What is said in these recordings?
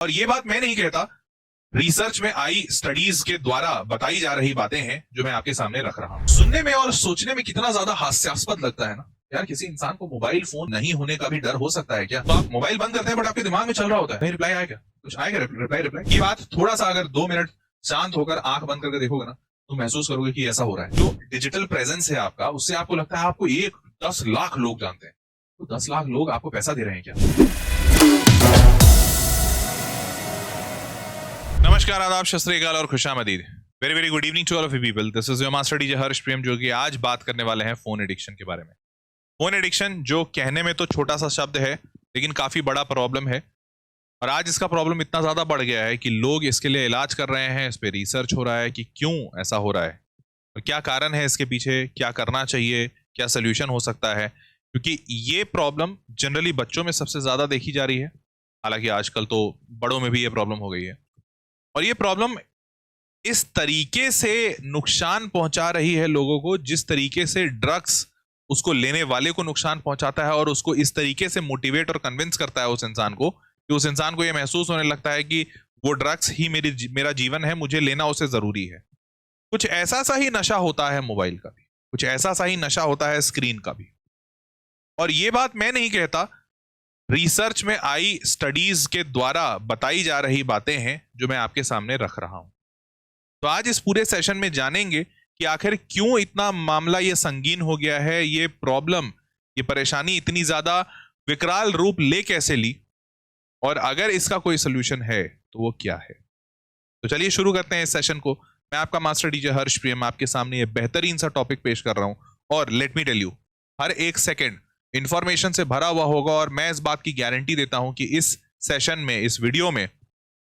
और ये बात मैं नहीं कहता, रिसर्च में आई स्टडीज के द्वारा बताई जा रही बातें हैं जो मैं आपके सामने रख रहा हूं। सुनने में और सोचने में कितना ज्यादा हास्यास्पद लगता है ना यार। किसी इंसान को मोबाइल फोन नहीं होने का भी डर हो सकता है क्या? तो आप मोबाइल बंद करते हैं बट आपके दिमाग में चल रहा होता है, नहीं रिप्लाई आएगा, कुछ आएगा, रिप्लाई। ये बात थोड़ा सा अगर 2 मिनट शांत होकर आंख बंद करके देखोगे ना तो महसूस करोगे कि ऐसा हो रहा है। जो डिजिटल प्रेजेंस है आपका, उससे आपको लगता है आपको 10 लाख लोग जानते हैं। तो 10 लाख लोग आपको पैसा दे रहे हैं क्या? नमस्कार, आदाब, सत श्री अकाल और खुशामदीद। Very very good evening to all of you people. This is your master DJ Harsh Prem, जो कि आज बात करने वाले हैं फोन एडिक्शन के बारे में। फोन एडिक्शन जो कहने में तो छोटा सा शब्द है लेकिन काफी बड़ा प्रॉब्लम है। और आज इसका प्रॉब्लम इतना ज्यादा बढ़ गया है कि लोग इसके लिए इलाज कर रहे हैं, इस पे रिसर्च हो रहा है कि क्यों ऐसा हो रहा है और क्या कारण है इसके पीछे, क्या करना चाहिए, क्या सोल्यूशन हो सकता है। क्योंकि ये प्रॉब्लम जनरली बच्चों में सबसे ज्यादा देखी जा रही है, हालांकि आजकल तो बड़ों में भी ये प्रॉब्लम हो गई है। और ये प्रॉब्लम इस तरीके से नुकसान पहुंचा रही है लोगों को, जिस तरीके से ड्रग्स उसको लेने वाले को नुकसान पहुंचाता है और उसको इस तरीके से मोटिवेट और कन्विंस करता है उस इंसान को कि उस इंसान को यह महसूस होने लगता है कि वो ड्रग्स ही मेरा जीवन है, मुझे लेना उसे जरूरी है। कुछ ऐसा सा ही नशा होता है मोबाइल का भी, कुछ ऐसा सा ही नशा होता है स्क्रीन का भी। और ये बात मैं नहीं कहता, रिसर्च में आई स्टडीज के द्वारा बताई जा रही बातें हैं जो मैं आपके सामने रख रहा हूं। तो आज इस पूरे सेशन में जानेंगे कि आखिर क्यों इतना मामला ये संगीन हो गया है, ये प्रॉब्लम, ये परेशानी इतनी ज्यादा विकराल रूप ले कैसे ली, और अगर इसका कोई सोल्यूशन है तो वो क्या है। तो चलिए शुरू करते हैं इस सेशन को। मैं आपका मास्टर डीजे हर्ष प्रियम आपके सामने ये बेहतरीन सा टॉपिक पेश कर रहा हूं। और लेट मी टेल यू, हर एक सेकेंड इंफॉर्मेशन से भरा हुआ होगा और मैं इस बात की गारंटी देता हूं कि इस सेशन में, इस वीडियो में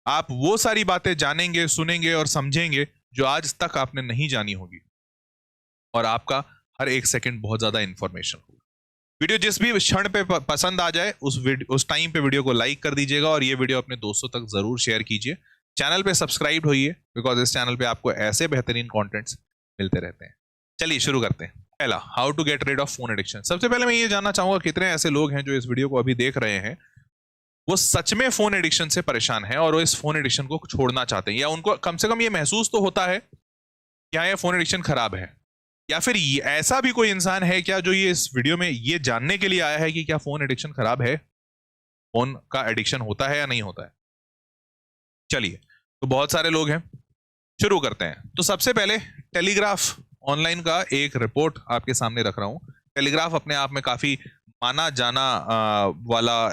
आप वो सारी बातें जानेंगे, सुनेंगे और समझेंगे जो आज तक आपने नहीं जानी होगी। और आपका हर एक सेकंड बहुत ज्यादा इंफॉर्मेशन होगा। वीडियो जिस भी क्षण पे पसंद आ जाए उस टाइम पे वीडियो को लाइक कर दीजिएगा और ये वीडियो अपने दोस्तों तक जरूर शेयर कीजिए। चैनल पे सब्सक्राइब होइए, बिकॉज इस चैनल पे आपको ऐसे बेहतरीन कंटेंट्स मिलते रहते हैं। चलिए शुरू करते हैं। पहला, how to get rid of phone addiction. सबसे पहले मैं ये जानना चाहूंगा कितने ऐसे लोग हैं जो इस वीडियो को अभी देख रहे हैं, वो सच में फोन एडिक्शन से परेशान हैं और वो इस फोन एडिक्शन को छोड़ना चाहते हैं, या उनको कम से कम ये महसूस तो होता है कि हाँ, ये फोन एडिक्शन खराब है। या फिर ऐसा भी कोई इंसान है क्या जो ये इस वीडियो में ये जानने के लिए आया है कि क्या फोन एडिक्शन खराब है, फोन का एडिक्शन होता है या नहीं होता है। चलिए, तो बहुत सारे लोग हैं, शुरू करते हैं। तो सबसे पहले टेलीग्राफ ऑनलाइन का एक रिपोर्ट आपके सामने रख रहा हूं। टेलीग्राफ अपने आप में काफी माना जाना वाला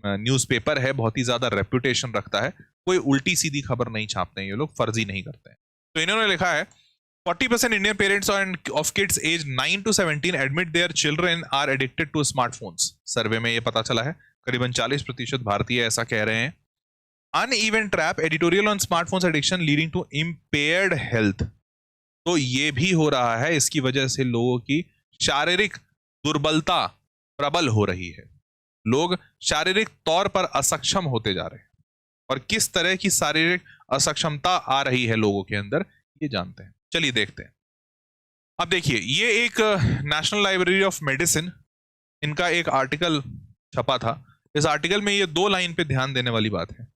न्यूज़पेपर है, बहुत ही ज्यादा रेपुटेशन रखता है। कोई उल्टी सीधी खबर नहीं छापते हैं ये लोग, फर्जी नहीं करते हैं। तो इन्होंने लिखा है 40% Indian parents of kids age 9 to 17 admit their children are addicted to smartphones. Survey में ये पता चला है करीबन 40% भारतीय ऐसा कह रहे हैं। Uneven trap editorial on smartphones addiction leading to impaired health. तो ये भी हो रहा है, इसकी वजह से लोगों की शारीरिक दुर्बलता प्रबल हो रही है। लोग शारीरिक तौर पर असक्षम होते जा रहे हैं। और किस तरह की शारीरिक असक्षमता आ रही है लोगों के अंदर, ये जानते हैं। चलिए देखते हैं। अब देखिए, ये एक नेशनल लाइब्रेरी ऑफ मेडिसिन, इनका एक आर्टिकल छपा था। इस आर्टिकल में ये 2 लाइन पे ध्यान देने वाली बात है।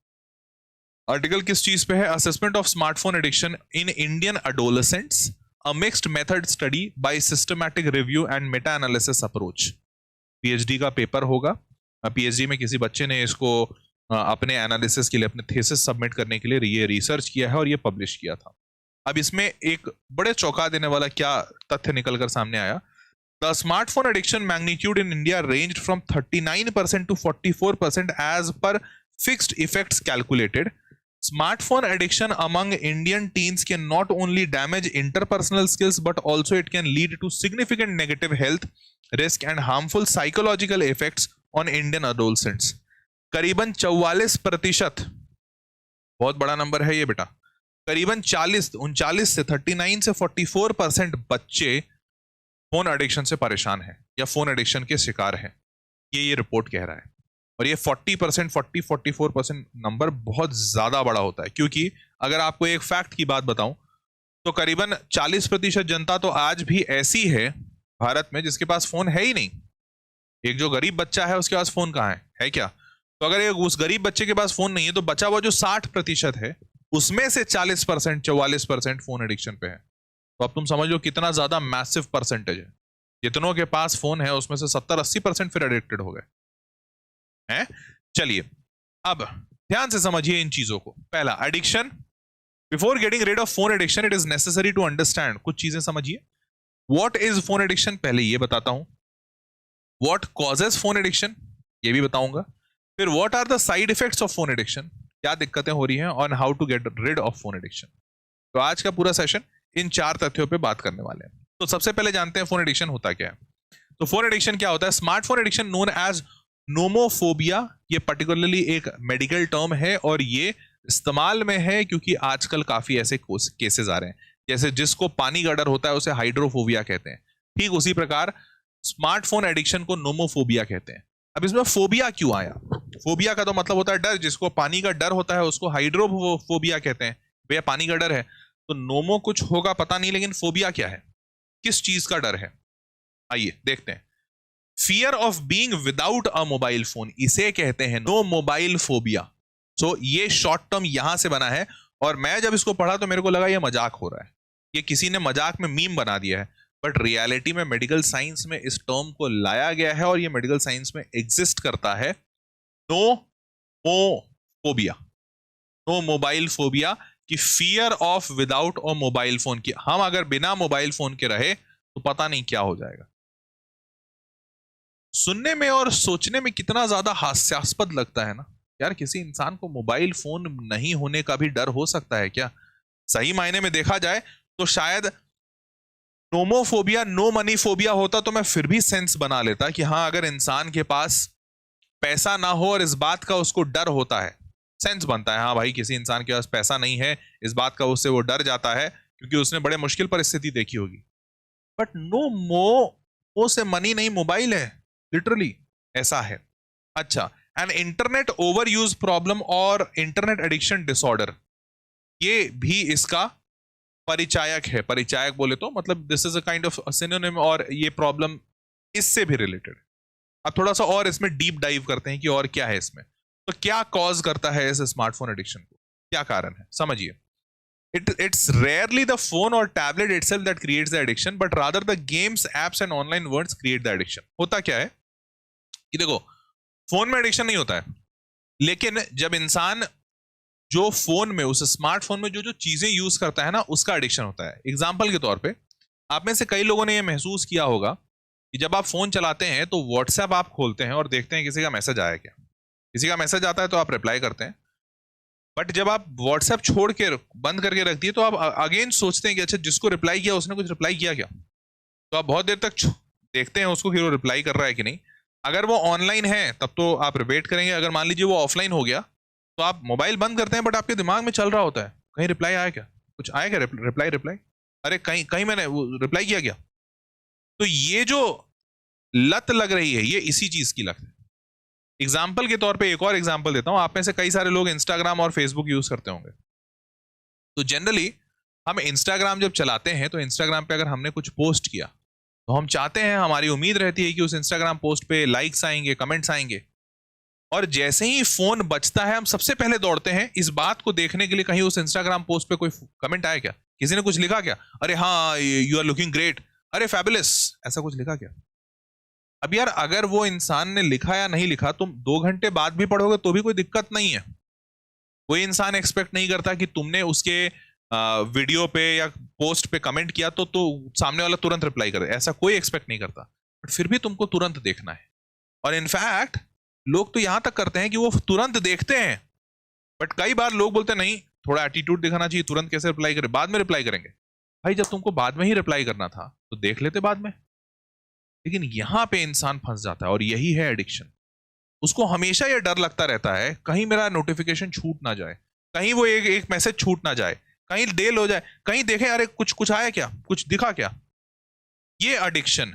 आर्टिकल किस चीज पे है? Assessment of smartphone addiction in Indian adolescents, a mixed method study bye systematic review and Meta analysis approach. PhD का पेपर होगा। पीएचडी में किसी बच्चे ने इसको अपने एनालिसिस के लिए, अपने थीसिस सबमिट करने के लिए ये रिसर्च किया है और ये पब्लिश किया था। अब इसमें एक बड़े चौंका देने वाला क्या तथ्य निकलकर सामने आया। The smartphone addiction magnitude in India ranged from 39% to 44% as per fixed effects calculated. Smartphone addiction among Indian teens can not only damage interpersonal skills but also it can lead to significant negative health risk and harmful psychological effects on Indian adolescents. करीबन 44%, बहुत बड़ा number है ये बेटा, करीबन 39 से 44% बच्चे phone addiction से परेशान हैं या फोन एडिक्शन के शिकार हैं, ये रिपोर्ट कह रहा है। और ये 40%, 44% नंबर बहुत ज्यादा बड़ा होता है। क्योंकि अगर आपको एक फैक्ट की बात बताऊं तो करीबन 40% जनता तो आज भी ऐसी है भारत में जिसके पास फोन है ही नहीं। एक जो गरीब बच्चा है उसके पास फोन कहाँ है क्या? तो अगर उस गरीब बच्चे के पास फोन नहीं है तो बचा हुआ जो 60% है उसमें से 40% 44% फोन एडिक्शन पे है। तो अब तुम समझ लो कितना ज्यादा मैसिव परसेंटेज है। जितनों के पास फोन है उसमें से 70-80% फिर एडिक्टेड हो गए हैं। चलिए अब ध्यान से समझिए इन चीजों को। पहला, addiction. Before getting rid of phone addiction it is necessary to understand, कुछ चीजें समझिए। व्हाट इज फोन एडिक्शन, पहले ये बताता हूं। व्हाट कॉजेज फोन एडिक्शन, ये भी बताऊंगा। फिर what are the side effects of phone addiction, क्या दिक्कतें हो रही हैं, on how to get rid of phone addiction. तो आज का पूरा सेशन इन 4 तथ्यों पे बात करने वाले हैं। तो सबसे पहले जानते हैं फोन एडिक्शन होता क्या है। तो फोन एडिक्शन क्या होता है? Smartphone addiction known as nomophobia, ये पर्टिकुलरली एक मेडिकल टर्म है और ये इस्तेमाल में है क्योंकि आजकल काफी ऐसे केसेस आ रहे हैं। जैसे जिसको पानी का डर होता है उसे हाइड्रोफोबिया कहते हैं, ठीक उसी प्रकार स्मार्टफोन एडिक्शन को नोमोफोबिया कहते हैं। अब इसमें फोबिया क्यों आया? फोबिया का तो मतलब होता है डर, जिसको पानी का डर होता है उसको हाइड्रोफोबिया कहते हैं। भैया पानी का डर है तो नोमो कुछ होगा पता नहीं, लेकिन फोबिया क्या है, किस चीज का डर है? आइए देखते हैं। Fear of being without a mobile phone, इसे कहते हैं नो मोबाइल फोबिया। सो ये शॉर्ट टर्म यहां से बना है और मैं जब इसको पढ़ा तो मेरे को लगा ये मजाक हो रहा है, ये किसी ने मजाक में मीम बना दिया है। बट रियलिटी में मेडिकल साइंस में इस टर्म को लाया गया है और ये मेडिकल साइंस में एग्जिस्ट करता है। नो मो फोबिया, नो मोबाइल फोबिया, कि fear of without a mobile phone, की हम अगर बिना मोबाइल फोन के रहे तो पता नहीं क्या हो जाएगा। सुनने में और सोचने में कितना ज्यादा हास्यास्पद लगता है ना यार, किसी इंसान को मोबाइल फोन नहीं होने का भी डर हो सकता है क्या? सही मायने में देखा जाए तो शायद नोमोफोबिया नो मनी फोबिया होता तो मैं फिर भी सेंस बना लेता कि हाँ, अगर इंसान के पास पैसा ना हो और इस बात का उसको डर होता है, सेंस बनता है हाँ भाई किसी इंसान के पास पैसा नहीं है, इस बात का उससे वो डर जाता है क्योंकि उसने बड़े मुश्किल परिस्थिति देखी होगी। बट नो मो से मनी नहीं, मोबाइल है, लिटरली ऐसा है। अच्छा, an internet over use problem और इंटरनेट एडिक्शन डिसऑर्डर, ये भी इसका परिचायक है। परिचायक बोले तो मतलब this is a kind of synonym, और ये प्रॉब्लम इससे भी रिलेटेड है। अब थोड़ा सा और इसमें डीप डाइव करते हैं कि और क्या है इसमें। तो क्या कॉज करता है इस स्मार्टफोन एडिक्शन को, क्या कारण है, समझिए। It's rarely the phone or tablet itself that creates the addiction, but rather the games, apps and online words create the addiction. होता क्या है कि देखो, फोन में एडिक्शन नहीं होता है, लेकिन जब इंसान जो फोन में, उस स्मार्टफोन में जो जो चीजें यूज करता है ना, उसका एडिक्शन होता है। एग्जाम्पल के तौर पे आप में से कई लोगों ने यह महसूस किया होगा कि जब आप फोन चलाते हैं तो व्हाट्सएप आप खोलते हैं और देखते हैं किसी का मैसेज आया क्या। किसी का मैसेज आता है तो आप रिप्लाई करते हैं, बट जब आप व्हाट्सएप छोड़ के बंद करके रख दिए तो आप अगेन सोचते हैं कि अच्छा जिसको रिप्लाई किया उसने कुछ रिप्लाई किया क्या। तो आप बहुत देर तक देखते हैं उसको कि वो रिप्लाई कर रहा है कि नहीं। अगर वो ऑनलाइन है तब तो आप वेट करेंगे, अगर मान लीजिए वो ऑफलाइन हो गया तो आप मोबाइल बंद करते हैं, बट आपके दिमाग में चल रहा होता है कहीं रिप्लाई आया क्या, कुछ आया क्या, रिप्लाई, अरे कहीं कहीं मैंने रिप्लाई किया क्या। तो ये जो लत लग रही है ये इसी चीज की लत है। एग्जाम्पल के तौर पे एक और एग्जाम्पल देता हूं। आप में से कई सारे लोग इंस्टाग्राम और फेसबुक यूज करते होंगे। तो जनरली हम इंस्टाग्राम जब चलाते हैं तो इंस्टाग्राम पे अगर हमने कुछ पोस्ट किया तो हम चाहते हैं, हमारी उम्मीद रहती है कि उस इंस्टाग्राम पोस्ट पे लाइक्स आएंगे, कमेंट्स आएंगे, और जैसे ही फोन बजता है हम सबसे पहले दौड़ते हैं इस बात को देखने के लिए कहीं उस इंस्टाग्राम पोस्ट पे कोई कमेंट आया क्या, किसी ने कुछ लिखा क्या, अरे हाँ यू आर लुकिंग ग्रेट, अरे फैबुलस, ऐसा कुछ लिखा क्या। अब यार अगर वो इंसान ने लिखा या नहीं लिखा तुम 2 घंटे बाद भी पढ़ोगे तो भी कोई दिक्कत नहीं है। कोई इंसान एक्सपेक्ट नहीं करता कि तुमने उसके वीडियो पे या पोस्ट पे कमेंट किया तो सामने वाला तुरंत रिप्लाई करे, ऐसा कोई एक्सपेक्ट नहीं करता। बट फिर भी तुमको तुरंत देखना है, और इनफैक्ट लोग तो यहां तक करते हैं कि वो तुरंत देखते हैं, बट कई बार लोग बोलते हैं नहीं थोड़ा एटीट्यूड दिखाना चाहिए, तुरंत कैसे रिप्लाई करें, बाद में रिप्लाई करेंगे। भाई जब तुमको बाद में ही रिप्लाई करना था तो देख लेते बाद में। लेकिन यहां पे इंसान फंस जाता है और यही है एडिक्शन। उसको हमेशा यह डर लगता रहता है कहीं मेरा नोटिफिकेशन छूट ना जाए, कहीं वो एक मैसेज छूट ना जाए, कहीं देर हो जाए, कहीं देखें अरे कुछ आया क्या, कुछ दिखा क्या। ये एडिक्शन,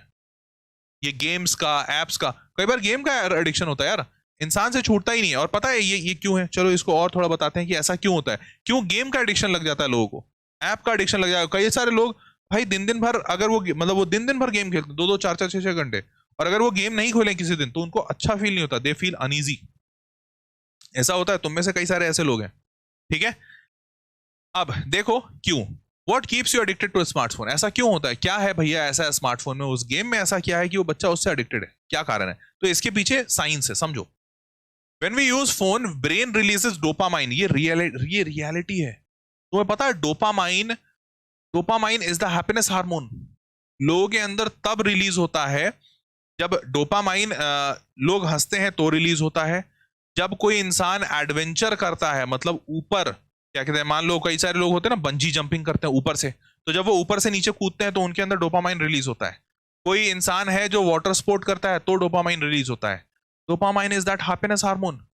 ये गेम्स का, एप्स का, कई बार गेम का एडिक्शन होता है यार, इंसान से छूटता ही नहीं है। और पता है ये क्यों है, चलो इसको और थोड़ा बताते हैं कि ऐसा क्यों होता है, क्यों गेम का एडिक्शन लग जाता है लोगों को, ऐप का एडिक्शन लग जाएगा। कई सारे लोग भाई दिन भर, अगर वो मतलब वो दिन भर गेम खेलते, 2-2 4-4 6-6 घंटे, और अगर वो गेम नहीं खोलें किसी दिन तो उनको अच्छा फील नहीं होता, दे फील अनईजी। ऐसा होता है, तुम में से कई सारे ऐसे लोग हैं, ठीक है। अब देखो क्यों, what keeps you addicted to smartphone, ऐसा क्यों होता है, क्या है भैया ऐसा है स्मार्टफोन में, उस गेम में ऐसा क्या है कि वो बच्चा उससे एडिक्टेड है, क्या कारण है। तो इसके पीछे साइंस है, समझो। When we use phone brain releases dopamine, ये रियलिटी है। तुम्हें पता है dopamine, dopamine is the happiness hormone. लोगों के अंदर तब रिलीज होता है जब डोपामाइन, लोग हंसते हैं तो रिलीज होता है, जब कोई इंसान एडवेंचर करता है, मतलब ऊपर, क्या कहते हैं, मान लो कई सारे लोग होते हैं ना बंजी जंपिंग करते हैं ऊपर से, तो जब वो ऊपर से नीचे कूदते हैं तो उनके अंदर डोपामाइन रिलीज होता है। कोई इंसान है जो वाटर स्पोर्ट करता है तो डोपामाइन रिलीज होता है। Dopamine is that happiness hormone.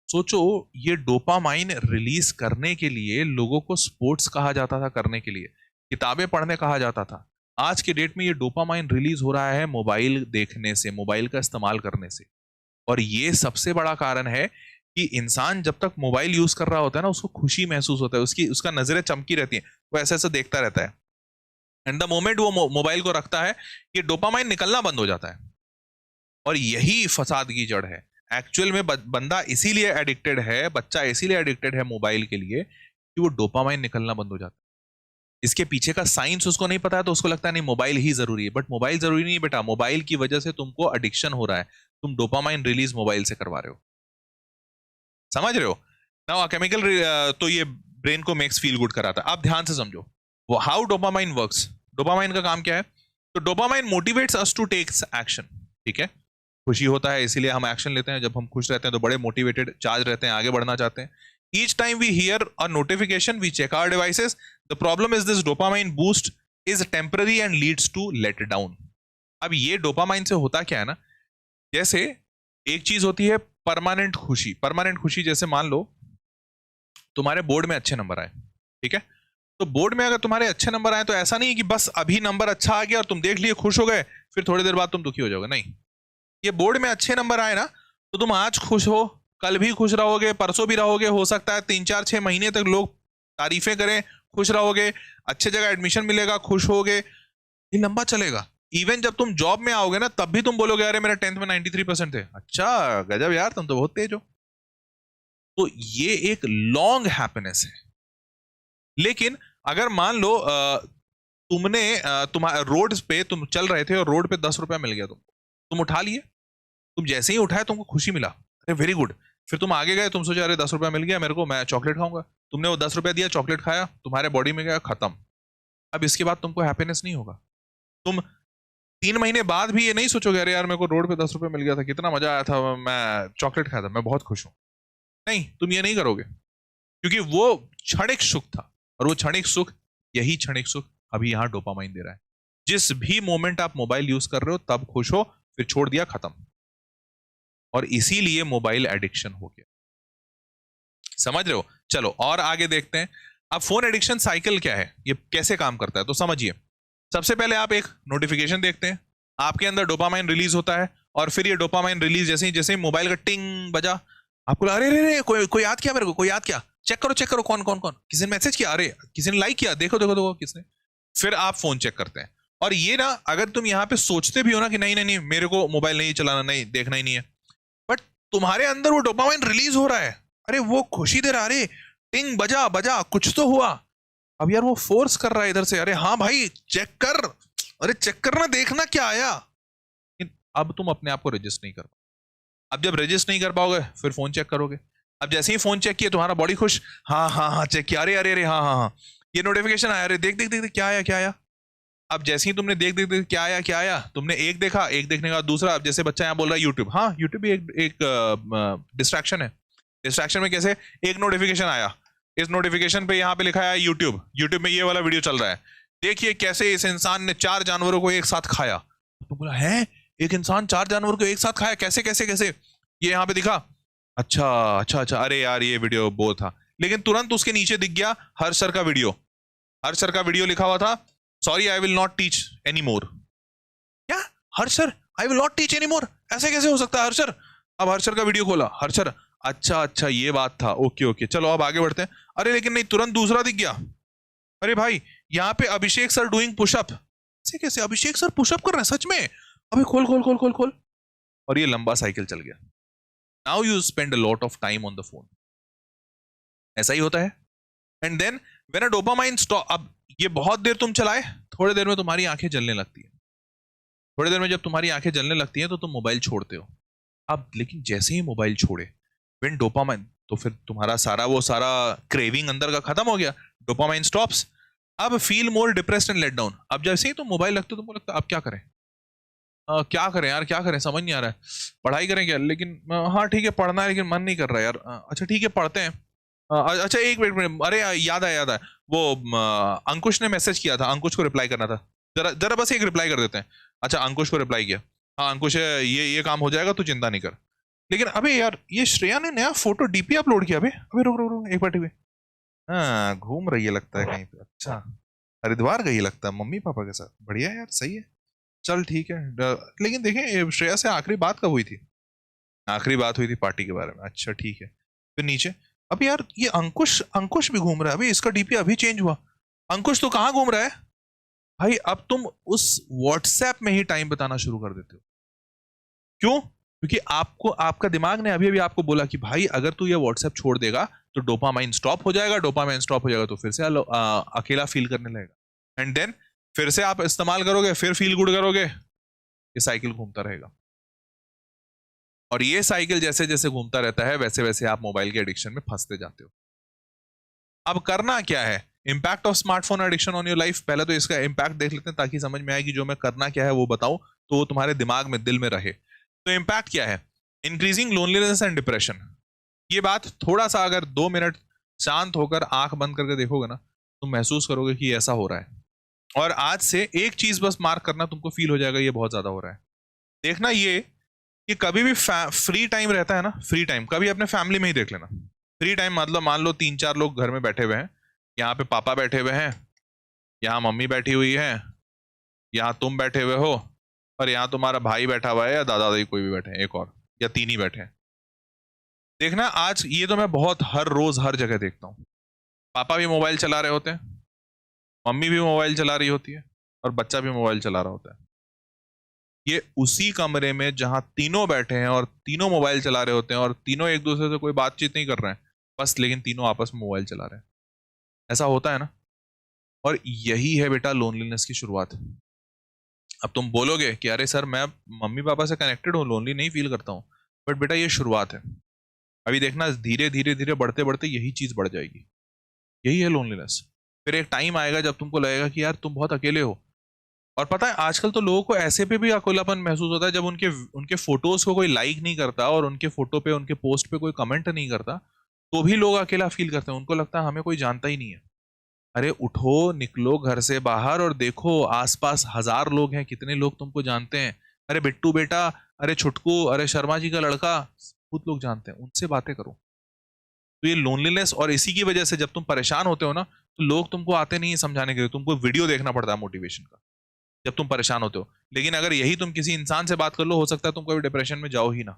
सोचो, ये डोपामाइन रिलीज करने के लिए लोगों को स्पोर्ट्स कहा जाता था, करने के लिए किताबें पढ़ने कहा जाता था। आज के डेट में ये डोपामाइन रिलीज हो रहा है मोबाइल देखने से, मोबाइल का इस्तेमाल करने से। और ये सबसे बड़ा कारण है कि इंसान जब तक मोबाइल यूज कर रहा होता है ना, उसको खुशी महसूस होता है, उसका नजरें चमकी रहती हैं, वो ऐसे ऐसे देखता रहता है। एंड द मोमेंट वो मोबाइल को रखता है, ये डोपामाइन निकलना बंद हो जाता है। और यही फसाद की जड़ है। एक्चुअल में बंदा इसीलिए एडिक्टेड है, बच्चा इसीलिए एडिक्टेड है मोबाइल के लिए कि वो डोपामाइन निकलना बंद हो जाता है। इसके पीछे का साइंस उसको नहीं पता है, तो उसको लगता है नहीं मोबाइल ही जरूरी है। बट मोबाइल जरूरी नहीं बेटा, मोबाइल की वजह से तुमको एडिक्शन हो रहा है, तुम डोपामाइन रिलीज मोबाइल से करवा रहे हो, समझ रहे हो ना। केमिकल तो ये ब्रेन को मेक्स फील गुड कराता है। आप ध्यान से समझो वो हाउ डोपामाइन वर्क्स। डोपामाइन का काम क्या है, तो dopamine motivates us to take action, ठीक है। खुशी होता है इसीलिए हम एक्शन लेते हैं, जब हम खुश रहते हैं तो बड़े मोटिवेटेड चार्ज रहते हैं, आगे बढ़ना चाहते हैं। Each time we hear a notification, we check our devices. The problem is this dopamine boost is temporary and leads to let down. अब ये डोपामाइन से होता क्या है ना, जैसे एक चीज होती है परमानेंट खुशी। परमानेंट खुशी जैसे मान लो तुम्हारे बोर्ड में अच्छे नंबर आए, ठीक है। तो बोर्ड में अगर तुम्हारे अच्छे नंबर आए तो ऐसा नहीं कि बस अभी नंबर अच्छा आ गया और तुम देख लिए खुश हो गए, फिर थोड़ी देर बाद तुम दुखी हो जाओगे, नहीं। ये बोर्ड में अच्छे नंबर आए ना, तो तुम आज खुश हो, कल भी खुश रहोगे, परसों भी रहोगे, हो सकता है 3-4-6 महीने तक लोग तारीफें करें, खुश रहोगे, अच्छे जगह एडमिशन मिलेगा, खुश होगे, ये लंबा चलेगा। इवन जब तुम जॉब में आओगे ना, तब भी तुम बोलोगे अरे मेरा 10th में 93% थे, अच्छा गजब यार, तुम तो बहुत तेज हो। तो ये एक लॉन्ग हैप्पीनेस है। लेकिन अगर मान लो तुमने तुम्हारे रोड पे तुम चल रहे थे और रोड पे 10 रुपया मिल गया तुम उठा लिए, तुम जैसे ही उठाए तुमको खुशी मिला, अरे वेरी गुड। फिर तुम आगे गए, तुम सोचे अरे 10 रुपया मिल गया मेरे को, मैं चॉकलेट खाऊंगा। तुमने वो 10 रुपया दिया, चॉकलेट खाया, तुम्हारे बॉडी में गया, खत्म। अब इसके बाद तुमको हैप्पीनेस नहीं होगा। तुम 3 महीने बाद भी ये नहीं सोचोगे अरे यार मेरे को रोड पे 10 रुपया मिल गया था, कितना मजा आया था, मैं चॉकलेट खाया था, मैं बहुत खुश हूं। नहीं, तुम ये नहीं करोगे, क्योंकि वो क्षणिक सुख था, और वो क्षणिक सुख, यही क्षणिक सुख अभी यहां डोपामाइन दे रहा है। जिस भी मोमेंट आप मोबाइल यूज कर रहे हो तब खुश हो, फिर छोड़ दिया, खत्म। और इसीलिए मोबाइल एडिक्शन हो गया, समझ रहे हो। चलो और आगे देखते हैं। अब फोन एडिक्शन साइकिल क्या है, ये कैसे काम करता है, तो समझिए। सबसे पहले आप एक नोटिफिकेशन देखते हैं, आपके अंदर डोपामाइन रिलीज होता है, और फिर ये डोपामाइन रिलीज जैसे ही मोबाइल का टिंग बजा, आपको अरे अरे कोई याद किया मेरे को, कोई याद किया, चेक करो कौन कौन कौन, किसी ने मैसेज किया, अरे किसी ने लाइक किया, देखो किसने। फिर आप फोन चेक करते हैं। और ये ना, अगर तुम यहाँ पे सोचते भी हो ना कि नहीं नहीं नहीं मेरे को मोबाइल नहीं चलाना, नहीं देखना ही नहीं है, बट तुम्हारे अंदर वो डोपामाइन रिलीज हो रहा है, अरे वो खुशी दे रहा, अरे टिंग बजा कुछ तो हुआ। अब यार वो फोर्स कर रहा है इधर से, अरे हाँ भाई चेक कर, अरे चेक करना, देखना क्या आया। अब तुम अपने आप को रजिस्ट नहीं कर पाओगे। अब जब रजिस्ट नहीं कर पाओगे फिर फोन चेक करोगे। अब जैसे ही फोन चेक किया तुम्हारा बॉडी खुश, हाँ चेक किया, अरे अरे अरे हाँ ये नोटिफिकेशन आया, अरे देख क्या आया। अब जैसे ही तुमने देख क्या आया, तुमने एक देखा, एक देखने के बाद दूसरा। अब जैसे बच्चा यहाँ बोल रहा है यूट्यूब, हाँ यूट्यूब भी एक डिस्ट्रैक्शन है। डिस्ट्रैक्शन में कैसे, एक नोटिफिकेशन आया, इस नोटिफिकेशन पे यहाँ पे लिखा है यूट्यूब में ये वाला वीडियो चल रहा है, देखिए कैसे इस इंसान ने 4 जानवरों को एक साथ खाया। तो बोला है एक इंसान 4 जानवरों को एक साथ खाया, कैसे ये यहाँ पे दिखा, अच्छा अरे यार ये वीडियो बोर था। लेकिन तुरंत उसके नीचे दिख गया हर्ष सर का वीडियो लिखा हुआ था, sorry I will not teach any more. क्या Harsh sir I will not teach any more, ऐसे कैसे हो सकता है हर्ष सर। अब हर्ष सर का वीडियो खोला, हर्ष सर अच्छा ये बात था, ओके चलो अब आगे बढ़ते हैं। अरे लेकिन नहीं, तुरंत दूसरा दिख गया, अरे भाई यहाँ पे अभिषेक सर डूइंग पुशअप। कैसे अभिषेक सर पुशअप कर रहे हैं सच में, अभी खोल। और ये लंबा साइकिल चल गया। Now you spend a lot of time on the phone. ऐसा ही होता है। And then when a dopamine stop, अब ये बहुत देर तुम चलाए, थोड़ी देर में तुम्हारी आंखें जलने लगती है। थोड़ी देर में जब तुम्हारी आंखें जलने लगती हैं तो तुम मोबाइल छोड़ते हो। अब लेकिन जैसे ही मोबाइल छोड़े, व्हेन डोपामाइन, तो फिर तुम्हारा सारा क्रेविंग अंदर का खत्म हो गया, डोपामाइन स्टॉप्स। अब feel more depressed and let down. अब जैसे ही तुम मोबाइल रखते हो तुमको लगता है अब क्या करें, क्या करें यार, क्या करें, समझ नहीं आ रहा है, पढ़ाई करें क्या, लेकिन हाँ ठीक है पढ़ना है लेकिन मन नहीं कर रहा है यार, अच्छा ठीक है पढ़ते हैं। अच्छा एक मिनट, अरे याद आया वो अंकुश ने मैसेज किया था, अंकुश को रिप्लाई करना था, जरा जरा बस एक रिप्लाई कर देते हैं। अच्छा अंकुश को रिप्लाई किया, हाँ अंकुश ये काम हो जाएगा, तू चिंता नहीं कर। लेकिन अबे यार ये श्रेया ने नया फोटो डीपी अपलोड किया, अबे अबे रुक रुक रुक एक बार टीवी, हाँ घूम रही है लगता है कहीं पे, अच्छा हरिद्वार गई है लगता है मम्मी पापा के साथ, बढ़िया यार सही है, चल ठीक है। लेकिन देखें श्रेया से आखिरी बात कब हुई थी, आखिरी बात हुई थी पार्टी के बारे में, अच्छा ठीक है। फिर नीचे, अब यार ये अंकुश अंकुश भी घूम रहा है, अभी इसका डीपी अभी चेंज हुआ, अंकुश तो कहाँ घूम रहा है भाई। अब तुम उस व्हाट्सएप में ही टाइम बताना शुरू कर देते हो, क्यों, क्योंकि आपको आपका दिमाग ने अभी अभी आपको बोला कि भाई अगर तू ये व्हाट्सएप छोड़ देगा तो डोपामाइन स्टॉप हो जाएगा, डोपामाइन स्टॉप हो जाएगा तो फिर से अकेला फील करने लगेगा, एंड देन फिर से आप इस्तेमाल करोगे, फिर फील गुड करोगे, ये साइकिल घूमता रहेगा। और ये साइकिल जैसे जैसे घूमता रहता है वैसे वैसे आप मोबाइल के एडिक्शन में फंसते जाते हो। अब करना क्या है, impact of smartphone addiction on your life, पहले तो इसका इंपैक्ट देख लेते हैं ताकि समझ में आए कि जो मैं करना क्या है वो बताऊं तो वो तुम्हारे दिमाग में दिल में रहे। तो इंपैक्ट क्या है, इंक्रीजिंग लोनलीनेस एंड डिप्रेशन। ये बात थोड़ा सा अगर 2 मिनट शांत होकर आंख बंद करके देखोगे ना, तुम महसूस करोगे कि ऐसा हो रहा है। और आज से एक चीज बस मार्क करना, तुमको फील हो जाएगा ये बहुत ज्यादा हो रहा है। देखना ये कि कभी भी फ्री टाइम रहता है ना, फ्री टाइम कभी अपने फैमिली में ही देख लेना। फ्री टाइम मतलब मान लो 3-4 लोग घर में बैठे हुए हैं, यहाँ पे पापा बैठे हुए हैं, यहाँ मम्मी बैठी हुई है, यहाँ तुम बैठे हुए हो, और यहाँ तुम्हारा भाई बैठा हुआ है या दादा दादी कोई भी बैठे हैं, एक और या 3 ही बैठे हैं। देखना आज ये तो मैं बहुत हर रोज हर जगह देखता हूँ, पापा भी मोबाइल चला रहे होते हैं, मम्मी भी मोबाइल चला रही होती है, और बच्चा भी मोबाइल चला रहा होता है। ये उसी कमरे में जहां तीनों बैठे हैं और तीनों मोबाइल चला रहे होते हैं और तीनों एक दूसरे से कोई बातचीत नहीं कर रहे हैं बस, लेकिन तीनों आपस में मोबाइल चला रहे हैं। ऐसा होता है ना। और यही है बेटा लोनलीनेस की शुरुआत। अब तुम बोलोगे कि अरे सर मैं मम्मी पापा से कनेक्टेड हूँ, लोनली नहीं फील करता हूँ, बट बेटा ये शुरुआत है। अभी देखना धीरे धीरे धीरे बढ़ते बढ़ते यही चीज बढ़ जाएगी, यही है लोनलीनेस। फिर एक टाइम आएगा जब तुमको लगेगा कि यार तुम बहुत अकेले हो। और पता है आजकल तो लोगों को ऐसे पे भी अकेलापन महसूस होता है जब उनके उनके फोटोज को कोई लाइक नहीं करता और उनके फोटो पे उनके पोस्ट पे कोई कमेंट नहीं करता, तो भी लोग अकेला फील करते हैं, उनको लगता है हमें कोई जानता ही नहीं है। अरे उठो, निकलो घर से बाहर और देखो आसपास 1000 लोग हैं, कितने लोग तुमको जानते हैं। अरे बिट्टू बेटा, अरे छुटकू, अरे शर्मा जी का लड़का, बहुत लोग जानते हैं, उनसे बातें करो। तो ये लोनलीनेस, और इसी की वजह से जब तुम परेशान होते हो ना तो लोग तुमको आते नहीं है समझाने के लिए, तुमको वीडियो देखना पड़ता है मोटिवेशन का जब तुम परेशान होते हो। लेकिन अगर यही तुम किसी इंसान से बात कर लो, हो सकता है तुम कभी डिप्रेशन में जाओ ही ना।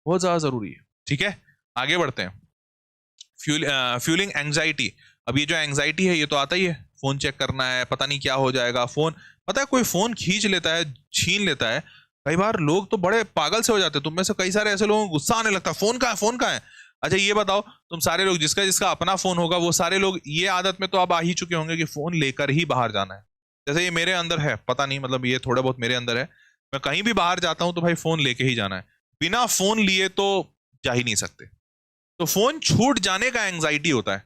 बहुत ज्यादा जरूरी है। ठीक है, आगे बढ़ते हैं। Fuelling anxiety. अब ये जो एंजाइटी है ये तो आता ही है, फोन चेक करना है, पता नहीं क्या हो जाएगा फोन। पता है कोई फोन खींच लेता है, छीन लेता है, कई बार लोग तो बड़े पागल से हो जाते हैं। तुम में से कई सारे ऐसे लोगों को गुस्सा आने लगता है, फोन कहाँ है, फोन कहाँ है। अच्छा ये बताओ, तुम सारे लोग जिसका जिसका अपना फोन होगा वो सारे लोग ये आदत में तो अब आ ही चुके होंगे कि फोन लेकर ही बाहर जाना है। जैसे ये मेरे अंदर है, पता नहीं मतलब ये थोड़ा बहुत मेरे अंदर है, मैं कहीं भी बाहर जाता हूं तो भाई फोन लेके ही जाना है, बिना फोन लिए तो जा ही नहीं सकते। तो फोन छूट जाने का एंजाइटी होता है,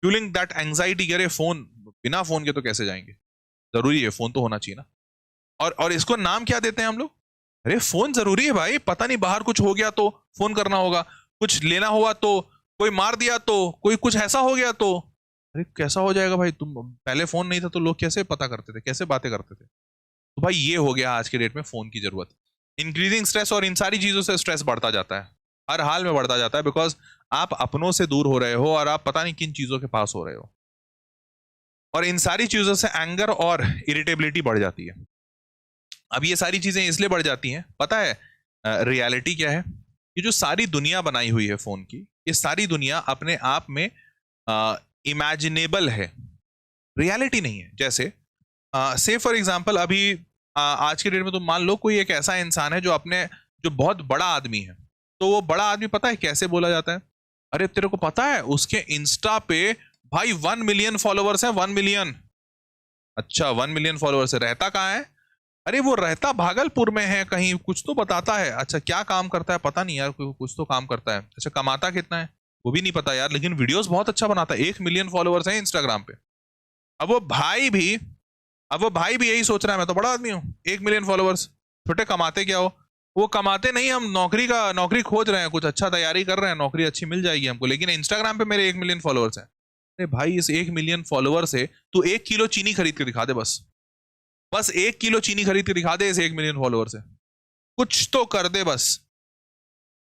फ्यूलिंग दैट एंजाइटी। अरे फोन, बिना फोन के तो कैसे जाएंगे, जरूरी है, फोन तो होना चाहिए ना। और इसको नाम क्या देते हैं हम लोग, अरे फोन जरूरी है भाई, पता नहीं बाहर कुछ हो गया तो फोन करना होगा, कुछ लेना हुआ तो, कोई मार दिया तो, कोई कुछ ऐसा हो गया तो। अरे कैसा हो जाएगा भाई, तुम पहले फोन नहीं था तो लोग कैसे पता करते थे, कैसे बातें करते थे। तो भाई ये हो गया आज के डेट में फोन की जरूरत। इंक्रीजिंग स्ट्रेस, और इन सारी चीजों से स्ट्रेस बढ़ता जाता है, हर हाल में बढ़ता जाता है, बिकॉज आप अपनों से दूर हो रहे हो और आप पता नहीं किन चीजों के पास हो रहे हो। और इन सारी चीजों से एंगर और इरिटेबिलिटी बढ़ जाती है। अब ये सारी चीजें इसलिए बढ़ जाती हैं, पता है रियलिटी क्या है, ये जो सारी दुनिया बनाई हुई है फोन की, ये सारी दुनिया अपने आप में इमेजिनेबल है, रियलिटी नहीं है। जैसे से फॉर एग्जांपल अभी आज के डेट में तुम मान लो कोई एक ऐसा इंसान है जो अपने, जो बहुत बड़ा आदमी है, तो वो बड़ा आदमी पता है कैसे बोला जाता है? अरे तेरे को पता है उसके इंस्टा पे भाई 1 मिलियन फॉलोवर्स हैं, 1 मिलियन। अच्छा 1 मिलियन फॉलोवर्स है, रहता कहाँ है? अरे वो रहता भागलपुर में है कहीं, कुछ तो बताता है। अच्छा क्या काम करता है पता नहीं यार, कुछ तो काम करता है। अच्छा कमाता कितना है वो भी नहीं पता यार, लेकिन वीडियोस बहुत अच्छा बनाता है। 1 मिलियन फॉलोवर्स हैं इंस्टाग्राम पे। अब वो भाई भी अब वो भाई भी यही सोच रहा है मैं तो बड़ा आदमी हूँ, 1 मिलियन फॉलोवर्स, छोटे कमाते क्या हो? वो कमाते नहीं, हम नौकरी खोज रहे हैं, कुछ अच्छा तैयारी कर रहे हैं, नौकरी अच्छी मिल जाएगी हमको, लेकिन इंस्टाग्राम पे मेरे 1 मिलियन फॉलोवर्स हैं। अरे भाई इस 1 मिलियन फॉलोवर से तू 1 किलो चीनी खरीद के दिखा दे, बस बस 1 किलो चीनी खरीद के दिखा दे इस 1 मिलियन फॉलोवर से, कुछ तो कर दे बस,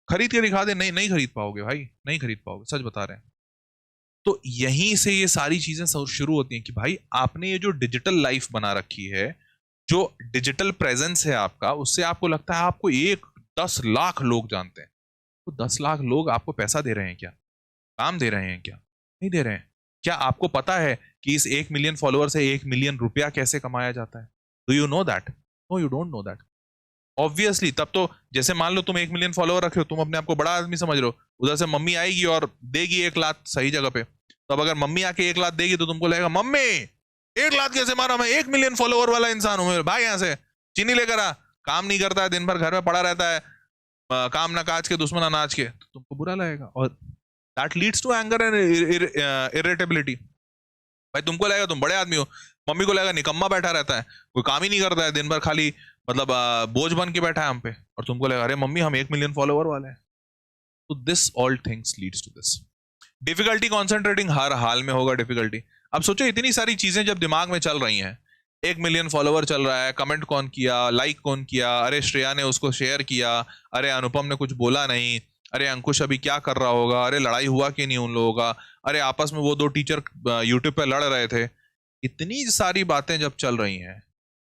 खरीद के दिखा दे। नहीं नहीं खरीद पाओगे भाई, नहीं खरीद पाओगे, सच बता रहे हैं। तो यहीं से ये सारी चीजें शुरू होती हैं कि भाई आपने ये जो डिजिटल लाइफ बना रखी है, जो डिजिटल प्रेजेंस है आपका, उससे आपको लगता है आपको 10 लाख लोग जानते हैं। तो 10 लाख लोग आपको पैसा दे रहे हैं क्या? काम दे रहे हैं क्या? नहीं दे रहे हैं। क्या आपको पता है कि इस 1 मिलियन फॉलोअर से 1 मिलियन रुपया कैसे कमाया जाता है? Do you know that? No you don't know that. Obviously तब तो, जैसे मान लो तुम 1 मिलियन फॉलोअर रखे हो, तुम अपने आप को बड़ा आदमी समझ रहे हो, उधर से मम्मी आएगी और देगी 1 लाख सही जगह पे, तो अब अगर मम्मी आके 1 लाख देगी तो तुमको लगेगा मम्मी 1 लाख कैसे मारा, मैं 1 मिलियन फॉलोअर वाला इंसान हूं, मेरे भाई यहाँ से चीनी लेकर आ। काम नहीं करता है, दिन भर घर में पड़ा रहता है, काम ना काज के दुश्मन अनाज के, तो तुमको बुरा लगेगा, और that leads to anger and irritability. भाई तुमको लगेगा तुम बड़े आदमी हो, मम्मी को लगेगा निकम्मा बैठा रहता है, कोई काम ही नहीं करता है, दिन भर खाली मतलब बोझ बन के बैठा है हम पे, और तुमको लगेगा अरे मम्मी हम 1 मिलियन फॉलोवर वाले हैं। तो this all things leads to this difficulty. Concentrating हर हाल में होगा डिफिकल्टी। अब सोचो इतनी सारी चीजें जब दिमाग में चल रही हैं, 1 मिलियन फॉलोवर चल रहा है, कमेंट कौन किया, लाइक कौन किया, अरे श्रेया ने उसको शेयर किया, अरे अनुपम ने कुछ बोला नहीं, अरे अंकुश अभी क्या कर रहा होगा, अरे लड़ाई हुआ कि नहीं उन लोगों का, अरे आपस में वो 2 टीचर यूट्यूब पे लड़ रहे थे। इतनी सारी बातें जब चल रही हैं,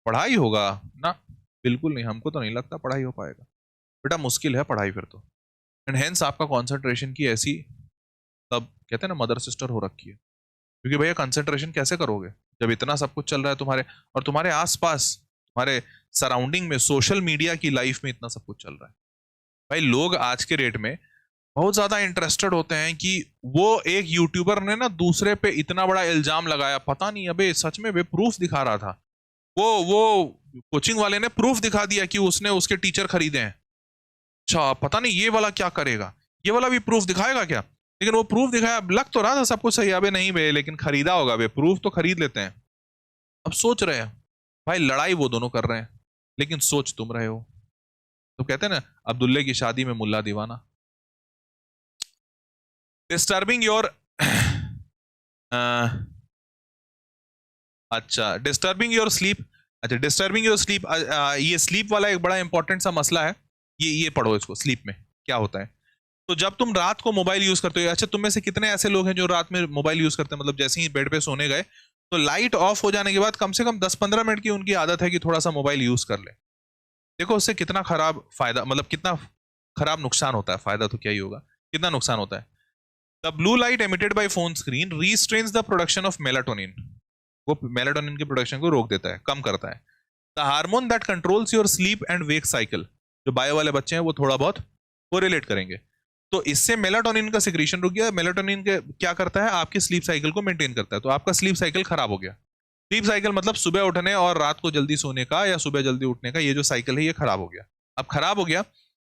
पढ़ाई होगा ना? बिल्कुल नहीं, हमको तो नहीं लगता पढ़ाई हो पाएगा बेटा, मुश्किल है पढ़ाई फिर तो। एंड हेंस आपका कॉन्सेंट्रेशन की ऐसी, तब कहते हैं ना मदर सिस्टर हो रखी है, क्योंकि भैया कंसंट्रेशन कैसे करोगे जब इतना सब कुछ चल रहा है तुम्हारे, और तुम्हारे आसपास तुम्हारे सराउंडिंग में सोशल मीडिया की लाइफ में इतना सब कुछ चल रहा है। भाई लोग आज के डेट में बहुत ज्यादा इंटरेस्टेड होते हैं कि वो एक यूट्यूबर ने ना दूसरे पे इतना बड़ा इल्जाम लगाया, पता नहीं अबे सच में वे प्रूफ दिखा रहा था, वो कोचिंग वाले ने प्रूफ दिखा दिया कि उसने उसके टीचर खरीदे हैं। अच्छा पता नहीं ये वाला क्या करेगा, ये वाला भी प्रूफ दिखाएगा क्या? लेकिन वो प्रूफ दिखाया, लग तो रहा था सब कुछ सही, अबे नहीं बे, लेकिन खरीदा होगा बे, प्रूफ तो खरीद लेते हैं। अब सोच रहे हैं भाई लड़ाई वो दोनों कर रहे हैं, लेकिन सोच तुम रहे हो। तो कहते हैं ना अब्दुल्ले की शादी में मुल्ला दीवाना। डिस्टर्बिंग योर अच्छा डिस्टर्बिंग योर स्लीप। अच्छा डिस्टर्बिंग योर स्लीप, ये स्लीप वाला एक बड़ा इंपॉर्टेंट सा मसला है। ये पढ़ो इसको, स्लीप में क्या होता है। तो जब तुम रात को मोबाइल यूज करते हो, अच्छा तुम में से कितने ऐसे लोग हैं जो रात में मोबाइल यूज करते हैं, मतलब जैसे ही बेड पे सोने गए तो लाइट ऑफ हो जाने के बाद कम से कम 10-15 मिनट की उनकी आदत है कि थोड़ा सा मोबाइल यूज कर ले। देखो उससे कितना खराब फायदा, मतलब कितना खराब नुकसान होता है, फायदा तो क्या ही होगा, कितना नुकसान होता है। The blue light emitted by phone screen restrains the production of melatonin, वो मेलाटोनिन की प्रोडक्शन को रोक देता है, कम करता है। The hormone that controls your sleep and wake cycle, जो बायो वाले बच्चे हैं वो थोड़ा बहुत कोरिलेट करेंगे। तो इससे मेलाटोनिन का सिक्रीशन रुक गया। मेलाटोनिन के क्या करता है, आपकी स्लीप साइकिल को मेंटेन करता है, तो आपका स्लीप साइकिल खराब हो गया। स्लीप साइकिल मतलब सुबह उठने और रात को जल्दी सोने का या सुबह जल्दी उठने का, ये जो साइकिल है ये खराब हो गया। अब खराब हो गया,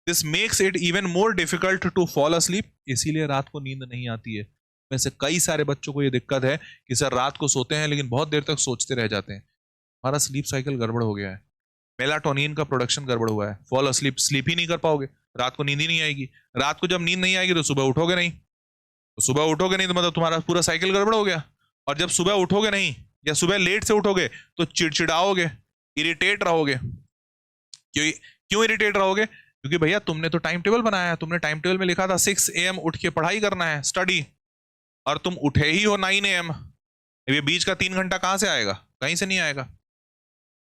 this makes it even more difficult to fall asleep, इसीलिए रात को नींद नहीं आती है। वैसे कई सारे बच्चों को ये दिक्कत है कि सर रात को सोते हैं लेकिन बहुत देर तक सोचते रह जाते हैं, हमारा स्लीप साइकिल गड़बड़ हो गया है, मेलाटोनिन का प्रोडक्शन गड़बड़ हुआ है, फॉल अस्लीप, स्लीप ही नहीं कर पाओगे, रात को नींद ही नहीं आएगी। रात को जब नींद नहीं आएगी तो सुबह उठोगे नहीं, तो सुबह उठोगे नहीं तो मतलब तुम्हारा पूरा साइकिल गड़बड़ हो गया। और जब सुबह उठोगे नहीं या सुबह लेट से उठोगे तो चिड़चिड़ाओगे, इरिटेट रहोगे। क्यों इरिटेट रहोगे? क्योंकि भैया तुमने तो टाइम टेबल बनाया है, तुमने टाइम टेबल में लिखा था 6 AM उठ के पढ़ाई करना है, स्टडी, और तुम उठे ही हो 9 AM। ये बीच का 3 घंटा कहां से आएगा? कहीं से नहीं आएगा।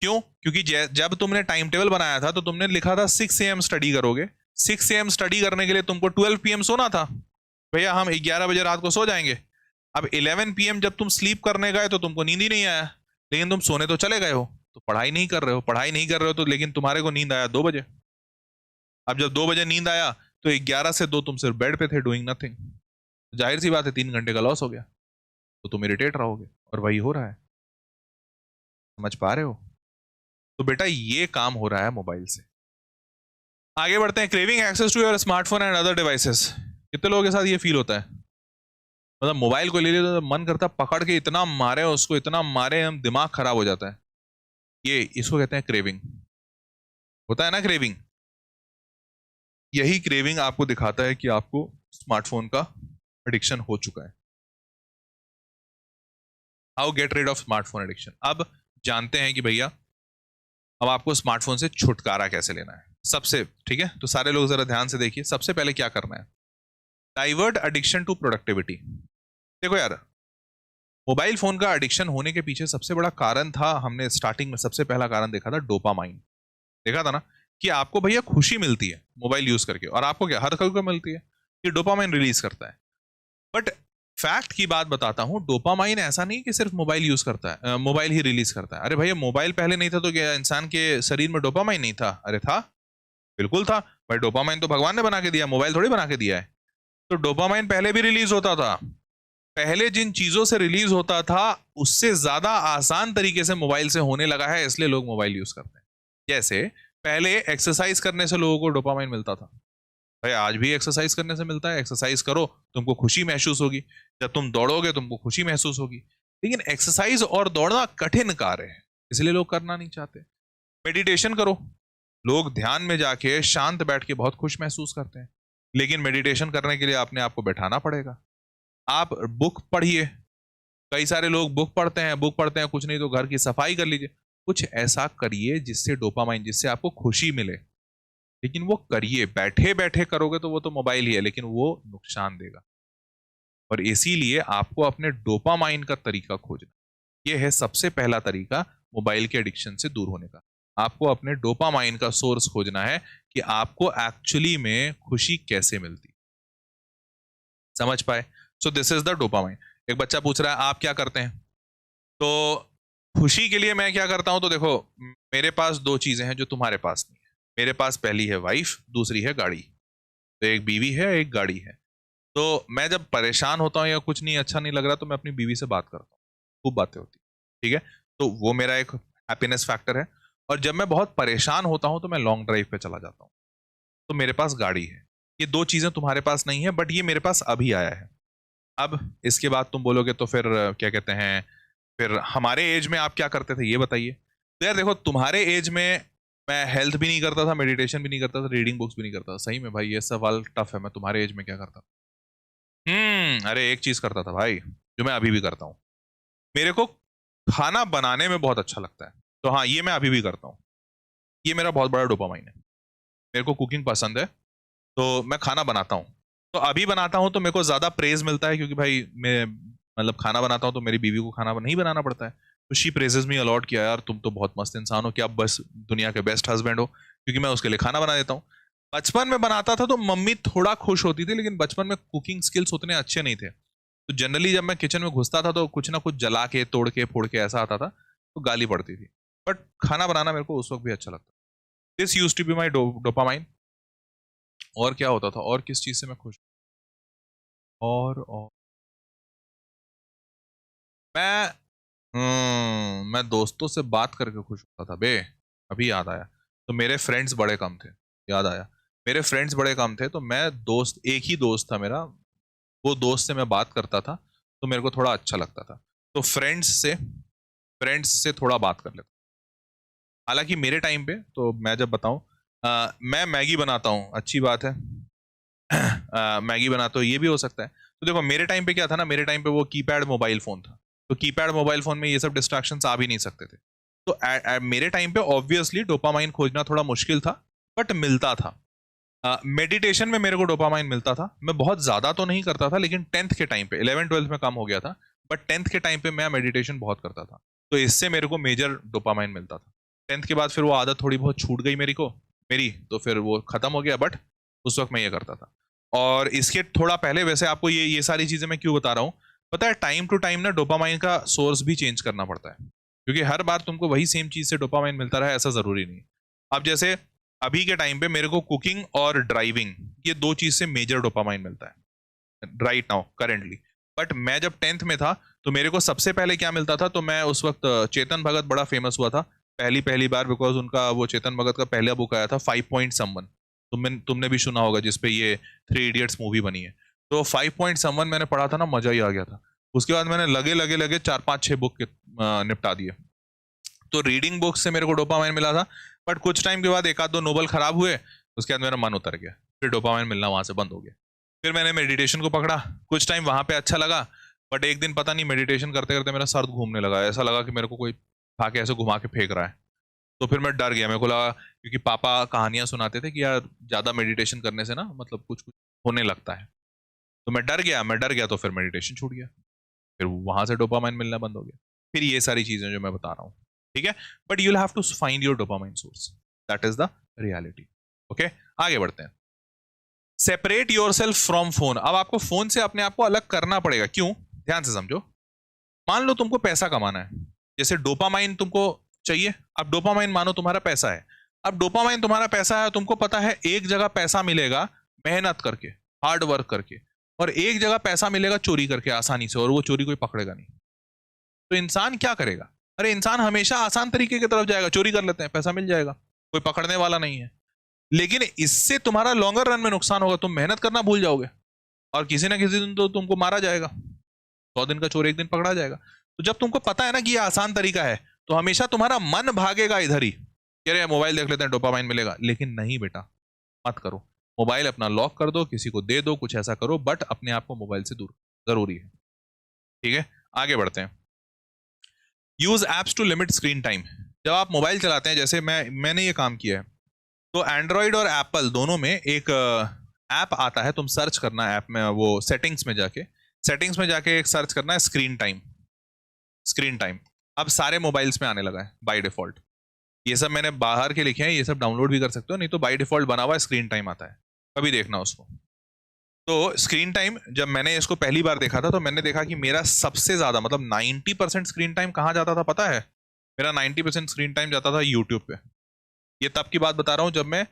क्यों? क्योंकि जब तुमने टाइम टेबल बनाया था तो तुमने लिखा था 6 AM स्टडी करोगे। 6 AM स्टडी करने के लिए तुमको 12 PM सोना था। भैया हम 11 बजे रात को सो जाएंगे। अब 11 PM जब तुम स्लीप करने गए तो तुमको नींद ही नहीं आया, लेकिन तुम सोने तो चले गए हो, तो पढ़ाई नहीं कर रहे हो तो लेकिन तुम्हारे को नींद आया 2 बजे। अब जब 2 बजे नींद आया तो 11 से 2 तुम सिर्फ बेड पे थे डूइंग नथिंग, जाहिर सी बात है 3 घंटे का लॉस हो गया, तो तुम इरिटेट रहोगे, और वही हो रहा है। समझ पा रहे हो? तो बेटा ये काम हो रहा है मोबाइल से। आगे बढ़ते हैं। Craving access to your smartphone and other devices. कितने लोगों के साथ ये फील होता है? मतलब मोबाइल को ले लिया तो मन करता है पकड़ के इतना मारे उसको, इतना मारे हम दिमाग खराब हो जाता है। ये इसको कहते हैं क्रेविंग। होता है ना क्रेविंग? यही क्रेविंग आपको दिखाता है कि आपको स्मार्टफोन का एडिक्शन हो चुका है। How get rid of smartphone addiction. अब जानते हैं कि भैया अब आपको स्मार्टफोन से छुटकारा कैसे लेना है। सबसे ठीक है, तो सारे लोग जरा ध्यान से देखिए। सबसे पहले क्या करना है, डाइवर्ट एडिक्शन टू प्रोडक्टिविटी। देखो यार, मोबाइल फोन का एडिक्शन होने के पीछे सबसे बड़ा कारण था, हमने स्टार्टिंग में सबसे पहला कारण देखा था डोपामाइन। देखा था ना कि आपको भैया खुशी मिलती है मोबाइल यूज करके, और आपको क्या हर कोई को मिलती है कि डोपामाइन रिलीज करता है। बट फैक्ट की बात बताता हूं, डोपामाइन ऐसा नहीं कि सिर्फ मोबाइल यूज करता है, मोबाइल ही रिलीज करता है। अरे भैया मोबाइल पहले नहीं था तो क्या इंसान के शरीर में डोपामाइन नहीं था? अरे था, बिल्कुल था भाई। डोपामाइन तो भगवान ने बना के दिया, मोबाइल थोड़ी बना के दिया है। तो डोपामाइन पहले भी रिलीज होता था। पहले जिन चीजों से रिलीज होता था उससे ज्यादा आसान तरीके से मोबाइल से होने लगा है, इसलिए लोग मोबाइल यूज करते हैं। जैसे पहले एक्सरसाइज करने से लोगों को डोपामाइन मिलता था, भाई आज भी एक्सरसाइज करने से मिलता है। एक्सरसाइज करो, तुमको खुशी महसूस होगी। जब तुम दौड़ोगे तुमको खुशी महसूस होगी। लेकिन एक्सरसाइज और दौड़ना कठिन कार्य है, इसलिए लोग करना नहीं चाहते। मेडिटेशन करो, लोग ध्यान में जाके शांत बैठ के बहुत खुश महसूस करते हैं, लेकिन मेडिटेशन करने के लिए अपने आप को बैठाना पड़ेगा। आप बुक पढ़िए, कई सारे लोग बुक पढ़ते हैं, कुछ नहीं तो घर की सफाई कर लीजिए। कुछ ऐसा करिए जिससे डोपामाइन, जिससे आपको खुशी मिले, लेकिन वो करिए। बैठे बैठे करोगे तो वो तो मोबाइल ही है, लेकिन वो नुकसान देगा। और इसीलिए आपको अपने डोपामाइन का तरीका खोजना, ये है सबसे पहला तरीका मोबाइल के एडिक्शन से दूर होने का। आपको अपने डोपामाइन का सोर्स खोजना है कि आपको एक्चुअली में खुशी कैसे मिलती। समझ पाए? So this is the dopamine. एक बच्चा पूछ रहा है आप क्या करते हैं? तो खुशी के लिए मैं क्या करता हूं, तो देखो मेरे पास 2 चीजें हैं जो तुम्हारे पास नहीं है। मेरे पास पहली है वाइफ, दूसरी है गाड़ी। तो एक बीवी है, एक गाड़ी है। तो मैं जब परेशान होता हूँ या कुछ नहीं अच्छा नहीं लग रहा तो मैं अपनी बीवी से बात करता हूँ, खूब बातें होती, ठीक है। तो वो मेरा एक हैप्पीनेस फैक्टर है। और जब मैं बहुत परेशान होता हूँ तो मैं लॉन्ग ड्राइव पे चला जाता हूँ, तो मेरे पास गाड़ी है। ये 2 चीजें तुम्हारे पास नहीं है, बट ये मेरे पास अभी आया है। अब इसके बाद तुम बोलोगे तो फिर क्या कहते हैं, फिर हमारे एज में आप क्या करते थे ये बताइए। तो यार देखो, तुम्हारे एज में मैं हेल्थ भी नहीं करता था, मेडिटेशन भी नहीं करता था, रीडिंग बुक्स भी नहीं करता था। सही में भाई ये सवाल टफ है। मैं तुम्हारे एज में क्या करता था? अरे एक चीज करता था भाई, जो मैं अभी भी करता हूँ। मेरे को खाना बनाने में बहुत अच्छा लगता है, तो हाँ ये मैं अभी भी करता हूँ। ये मेरा बहुत बड़ा डोपामाइन है। मेरे को कुकिंग पसंद है, तो मैं खाना बनाता हूँ। तो अभी बनाता हूँ तो मेरे को ज्यादा प्रेज मिलता है, क्योंकि भाई मैं मतलब खाना बनाता हूँ तो मेरी बीवी को खाना नहीं बनाना पड़ता है। तो शी प्रेजेस मी अलॉट, किया यार तुम तो बहुत मस्त इंसान हो, कि आप बस दुनिया के बेस्ट हस्बैंड हो, क्योंकि मैं उसके लिए खाना बना देता हूँ। बचपन में बनाता था तो मम्मी थोड़ा खुश होती थी, लेकिन बचपन में कुकिंग स्किल्स उतने अच्छे नहीं थे। तो जनरली जब मैं किचन में घुसता था तो कुछ ना कुछ जला के, तोड़ के, फोड़ के ऐसा आता था, तो गाली पड़ती थी। बट खाना बनाना मेरे को उस वक्त भी अच्छा लगता। This used to be my dopamine. और क्या होता था, और किस चीज से मैं खुश? और मैं दोस्तों से बात करके खुश होता था बे। अभी याद आया, तो मेरे फ्रेंड्स बड़े कम थे। याद आया, मेरे फ्रेंड्स बड़े कम थे, तो मैं दोस्त, एक ही दोस्त था मेरा, वो दोस्त से मैं बात करता था तो मेरे को थोड़ा अच्छा लगता था। तो फ्रेंड्स से थोड़ा बात कर लेता। हालांकि मेरे टाइम पे तो मैं जब बताऊं, मैं मैगी बनाता हूँ, अच्छी बात है। मैगी बनाता हूँ, ये भी हो सकता है। तो देखो मेरे टाइम पे क्या था ना, मेरे टाइम पे वो कीपैड मोबाइल फोन था। तो कीपैड मोबाइल फोन में ये सब डिस्ट्रैक्शंस आ भी नहीं सकते थे। तो मेरे टाइम पे ऑब्वियसली डोपामाइन खोजना थोड़ा मुश्किल था, बट मिलता था। मेडिटेशन में मेरे को डोपामाइन मिलता था। मैं बहुत ज्यादा तो नहीं करता था, लेकिन 10th के टाइम पे, 11th-12th में कम हो गया था, बट 10th के टाइम पे मैं मेडिटेशन बहुत करता था। तो इससे मेरे को मेजर डोपामाइन मिलता था। 10th के बाद फिर वो आदत थोड़ी बहुत छूट गई मेरी, तो फिर वो खत्म हो गया, बट उस वक्त मैं ये करता था। और इसके थोड़ा पहले, वैसे आपको ये सारी चीजें मैं क्यों बता रहा हूँ, पता है टाइम टू टाइम ना डोपामाइन का सोर्स भी चेंज करना पड़ता है, क्योंकि हर बार तुमको वही सेम चीज से डोपामाइन मिलता रहा ऐसा जरूरी नहीं। अब जैसे अभी के टाइम पे मेरे को कुकिंग और ड्राइविंग, ये दो चीज से मेजर डोपामाइन मिलता है राइट नाउ करेंटली। बट मैं जब 10th में था तो मेरे को सबसे पहले क्या मिलता था, तो मैं उस वक्त चेतन भगत बड़ा फेमस हुआ था पहली पहली बार, बिकॉज उनका वो चेतन भगत का पहला बुक आया था 5 पॉइंट समवन, तुमने भी सुना होगा, जिसपे ये 3 इडियट्स मूवी बनी है। तो 5 पॉइंट समवन मैंने पढ़ा था ना, मजा ही आ गया था। उसके बाद मैंने लगे लगे लगे 4-5-6 बुक निपटा दिए। तो रीडिंग बुक से मेरे को डोपामाइन मिला था, बट कुछ टाइम के बाद एक आध दो नोवेल खराब हुए, उसके बाद मेरा मन उतर गया, फिर डोपामाइन मिलना वहां से बंद हो गया। फिर मैंने मेडिटेशन को पकड़ा, कुछ टाइम वहां पे अच्छा लगा, बट एक दिन पता नहीं मेडिटेशन करते करते मेरा सर घूमने लगा, ऐसा लगा कि मेरे को कोई खा के ऐसे घुमा के फेंक रहा है। तो फिर मैं डर गया, मेरे को लगा, क्योंकि पापा कहानियां सुनाते थे कि यार ज्यादा मेडिटेशन करने से ना मतलब कुछ कुछ होने लगता है। तो मैं डर गया तो फिर मेडिटेशन छूट गया, फिर वहां से डोपामाइन मिलना बंद हो गया। फिर ये सारी चीजें जो मैं बता रहा हूँ, ठीक है, but you will have to find your dopamine source, that is the reality. Okay, आगे बढ़ते हैं। Separate your self from phone. अब आपको फोन से अपने आप को अलग करना पड़ेगा। क्यों? ध्यान से समझो। मान लो तुमको पैसा कमाना है, जैसे डोपामाइन तुमको चाहिए, अब डोपामाइन मानो तुम्हारा पैसा है। अब डोपामाइन तुम्हारा पैसा है, तुमको पता है एक जगह पैसा मिलेगा मेहनत करके, हार्ड वर्क करके, और एक जगह पैसा मिलेगा चोरी करके आसानी से, और वो चोरी कोई पकड़ेगा नहीं। तो इंसान क्या करेगा? अरे इंसान हमेशा आसान तरीके की तरफ जाएगा, चोरी कर लेते हैं, पैसा मिल जाएगा, कोई पकड़ने वाला नहीं है। लेकिन इससे तुम्हारा लॉन्गर रन में नुकसान होगा, तुम मेहनत करना भूल जाओगे, और किसी ना किसी दिन तो तुमको मारा जाएगा। 100 दिन का चोर एक दिन पकड़ा जाएगा। तो जब तुमको पता है ना कि ये आसान तरीका है, तो हमेशा तुम्हारा मन भागेगा इधर ही, कह रहे मोबाइल देख लेते हैं डोपामाइन मिलेगा। लेकिन नहीं बेटा, मत करो। मोबाइल अपना लॉक कर दो, किसी को दे दो, कुछ ऐसा करो, बट अपने आप को मोबाइल से दूर, जरूरी है। ठीक है, आगे बढ़ते हैं। Use apps to limit screen time. जब आप मोबाइल चलाते हैं, जैसे मैंने ये काम किया है, तो एंड्रॉइड और एप्पल दोनों में एक ऐप आता है, तुम सर्च करना ऐप में, वो सेटिंग्स में जाके एक सर्च करना है स्क्रीन टाइम। अब सारे मोबाइल्स में आने लगा है बाय डिफॉल्ट। ये सब मैंने बाहर के लिखे हैं, ये सब डाउनलोड भी कर सकते हो, नहीं तो बाय डिफॉल्ट बना हुआ स्क्रीन टाइम आता है, कभी देखना उसको। तो स्क्रीन टाइम जब मैंने इसको पहली बार देखा था, तो मैंने देखा कि मेरा सबसे ज्यादा मतलब 90% स्क्रीन टाइम कहाँ जाता था पता है? मेरा 90% स्क्रीन टाइम जाता था यूट्यूब पे। ये तब की बात बता रहा हूँ जब मैं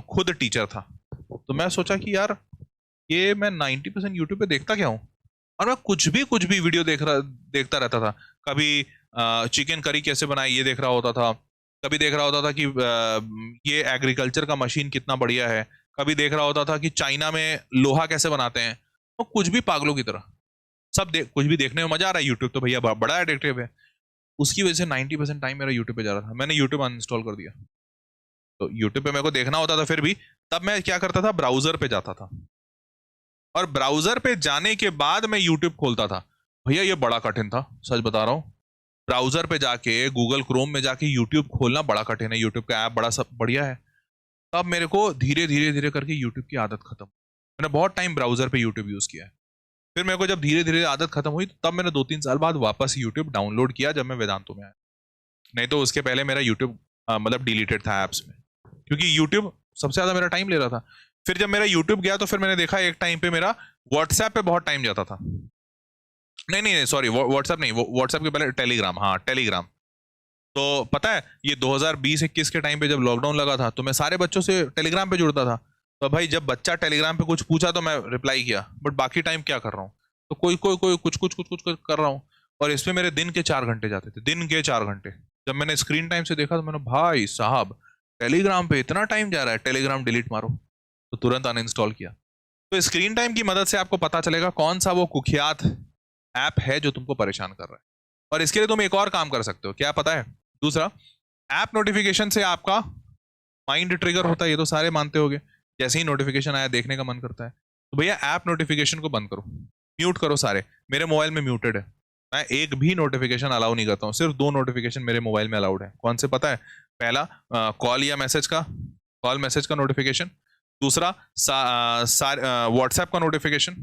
खुद टीचर था। तो मैं सोचा कि यार ये मैं 90% यूट्यूब पे देखता क्या हूँ, और मैं कुछ भी वीडियो देखता रहता था। कभी चिकन करी कैसे बनाए ये देख रहा होता था, कभी देख रहा होता था कि ये एग्रीकल्चर का मशीन कितना बढ़िया है, कभी देख रहा होता था कि चाइना में लोहा कैसे बनाते हैं। तो कुछ भी पागलों की तरह कुछ भी देखने में मजा आ रहा है। यूट्यूब तो भैया बड़ा एडिक्टिव है। उसकी वजह से 90% टाइम मेरा यूट्यूब पे जा रहा था। मैंने यूट्यूब अनइंस्टॉल कर दिया। तो यूट्यूब पे मेरे को देखना होता था, फिर भी तब मैं क्या करता था, ब्राउजर पे जाता था, और ब्राउजर पे जाने के बाद मैं यूट्यूब खोलता था। भैया ये बड़ा कठिन था, सच बता रहा हूँ। ब्राउजर पे जाके गूगल क्रोम में जाके यूट्यूब खोलना बड़ा कठिन है। यूट्यूब का ऐप बड़ा सब बढ़िया है। तब मेरे को धीरे धीरे धीरे करके यूट्यूब की आदत खत्म। मैंने बहुत टाइम ब्राउजर पे यूट्यूब यूज किया है। फिर मेरे को जब धीरे धीरे आदत खत्म हुई, तब मैंने 2-3 साल बाद वापस यूट्यूब डाउनलोड किया, जब मैं वेदांतों में आया। नहीं तो उसके पहले मेरा यूट्यूब मतलब डिलीटेड था ऐप्स में, क्योंकि यूट्यूब सबसे ज्यादा मेरा टाइम ले रहा था। फिर जब मेरा यूट्यूब गया, तो फिर मैंने देखा एक टाइम पे मेरा व्हाट्सएप पे बहुत टाइम जाता था। नहीं सॉरी, व्हाट्सएप नहीं, व्हाट्सएप के पहले टेलीग्राम। हाँ टेलीग्राम। तो पता है ये 2020-21 के टाइम पे जब लॉकडाउन लगा था, तो मैं सारे बच्चों से टेलीग्राम पे जुड़ता था। तो भाई जब बच्चा टेलीग्राम पे कुछ पूछा तो मैं रिप्लाई किया, बट बाकी टाइम क्या कर रहा हूँ? तो कोई कुछ कर रहा हूँ, और इसमें मेरे दिन के 4 घंटे जाते थे, दिन के 4 घंटे। जब मैंने स्क्रीन टाइम से देखा, तो मैंने भाई साहब टेलीग्राम पे इतना टाइम जा रहा है, टेलीग्राम डिलीट मारो। तो तुरंत अनइंस्टॉल किया। तो स्क्रीन टाइम की मदद से आपको पता चलेगा कौन सा वो कुख्यात ऐप है जो तुमको परेशान कर रहा है। और इसके लिए तुम एक और काम कर सकते हो, क्या पता है? दूसरा, ऐप नोटिफिकेशन से आपका माइंड ट्रिगर होता है, ये तो सारे मानते होंगे। जैसे ही नोटिफिकेशन आया, देखने का मन करता है। तो भैया ऐप नोटिफिकेशन को बंद करो, म्यूट करो सारे। मेरे मोबाइल में म्यूटेड है, मैं एक भी नोटिफिकेशन अलाउ नहीं करता हूँ। सिर्फ 2 नोटिफिकेशन मेरे मोबाइल में अलाउड है। कौन से पता है? पहला कॉल या मैसेज का नोटिफिकेशन। दूसरा व्हाट्सएप का नोटिफिकेशन,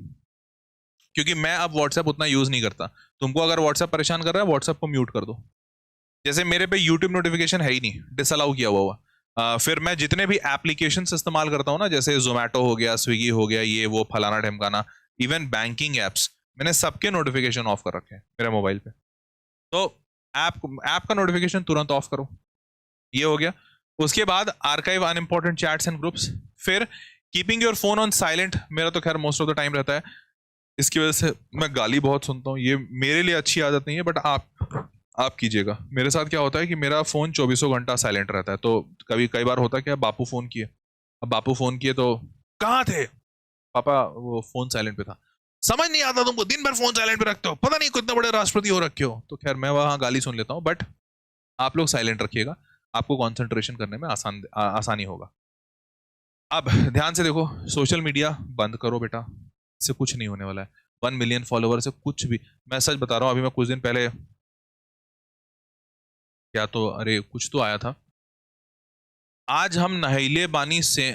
क्योंकि मैं अब व्हाट्सएप उतना यूज नहीं करता। तुमको अगर व्हाट्सएप परेशान कर रहा है, व्हाट्सएप को म्यूट कर दो। जैसे मेरे पे यूट्यूब नोटिफिकेशन है ही नहीं, डिसअलाउ किया हुआ। फिर मैं जितने भी एप्लीकेशन इस्तेमाल करता हूँ ना, जैसे जोमेटो हो गया, स्विगी हो गया, ये वो फलाना ढिमकाना, इवन बैंकिंग एप्स, मैंने सबके नोटिफिकेशन ऑफ कर रखे हैं मेरे मोबाइल पे। तो ऐप का नोटिफिकेशन तुरंत ऑफ करो। ये हो गया। उसके बाद archive unimportant chats and groups, फिर keeping your phone on silent, मेरा तो खैर मोस्ट ऑफ द टाइम रहता है, इसकी वजह से मैं गाली बहुत सुनता हूँ, ये मेरे लिए अच्छी आदत नहीं है, बट आप कीजिएगा। मेरे साथ क्या होता है कि मेरा फोन 24 घंटा साइलेंट रहता है, तो कई बार होता है कि बापू फोन किए, अब बापू फोन किए तो कहाँ थे पापा, वो फोन साइलेंट पे था, समझ नहीं आता तुमको, दिन भर फोन साइलेंट पे रखते हो, पता नहीं कितने बड़े राष्ट्रपति हो रखे हो। तो खैर मैं वहां गाली सुन लेता हूँ, बट आप लोग साइलेंट रखिएगा, आपको कंसंट्रेशन करने में आसानी होगा। अब ध्यान से देखो, सोशल मीडिया बंद करो बेटा, इससे कुछ नहीं होने वाला है। 1 मिलियन फॉलोवर से कुछ भी, मैं सच बता रहा हूँ, अभी मैं कुछ दिन पहले क्या तो, अरे कुछ तो आया था, आज हम नहैले बानी से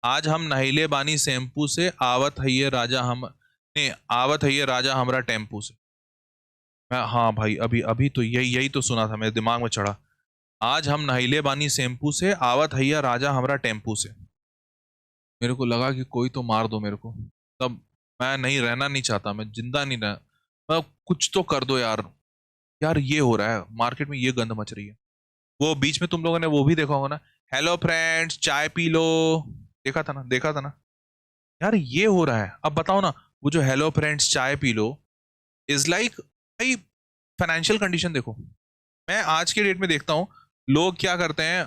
आज हम नहैले बानी शैम्पू से, आवत है ये राजा हम ने, आवत है ये राजा हमरा टेम्पू से। मैं हाँ भाई, अभी अभी तो यही तो सुना था, मेरे दिमाग में चढ़ा, आज हम नहैले बानी शैम्पू से, आवत है ये राजा हमरा टेम्पू से। मेरे को लगा कि कोई तो मार दो मेरे को, तब मैं नहीं रहना नहीं चाहता, मैं जिंदा नहीं रह, कुछ तो कर दो यार, यार ये हो रहा है मार्केट में, ये गंद मच रही है। वो बीच में तुम लोगों ने वो भी देखा होगा ना, हेलो फ्रेंड्स चाय पी लो, देखा था ना यार, ये हो रहा है। अब बताओ ना, वो जो हेलो फ्रेंड्स चाय पी लो इज लाइक, भाई फाइनेंशियल कंडीशन देखो, मैं आज के डेट में देखता हूँ लोग क्या करते हैं,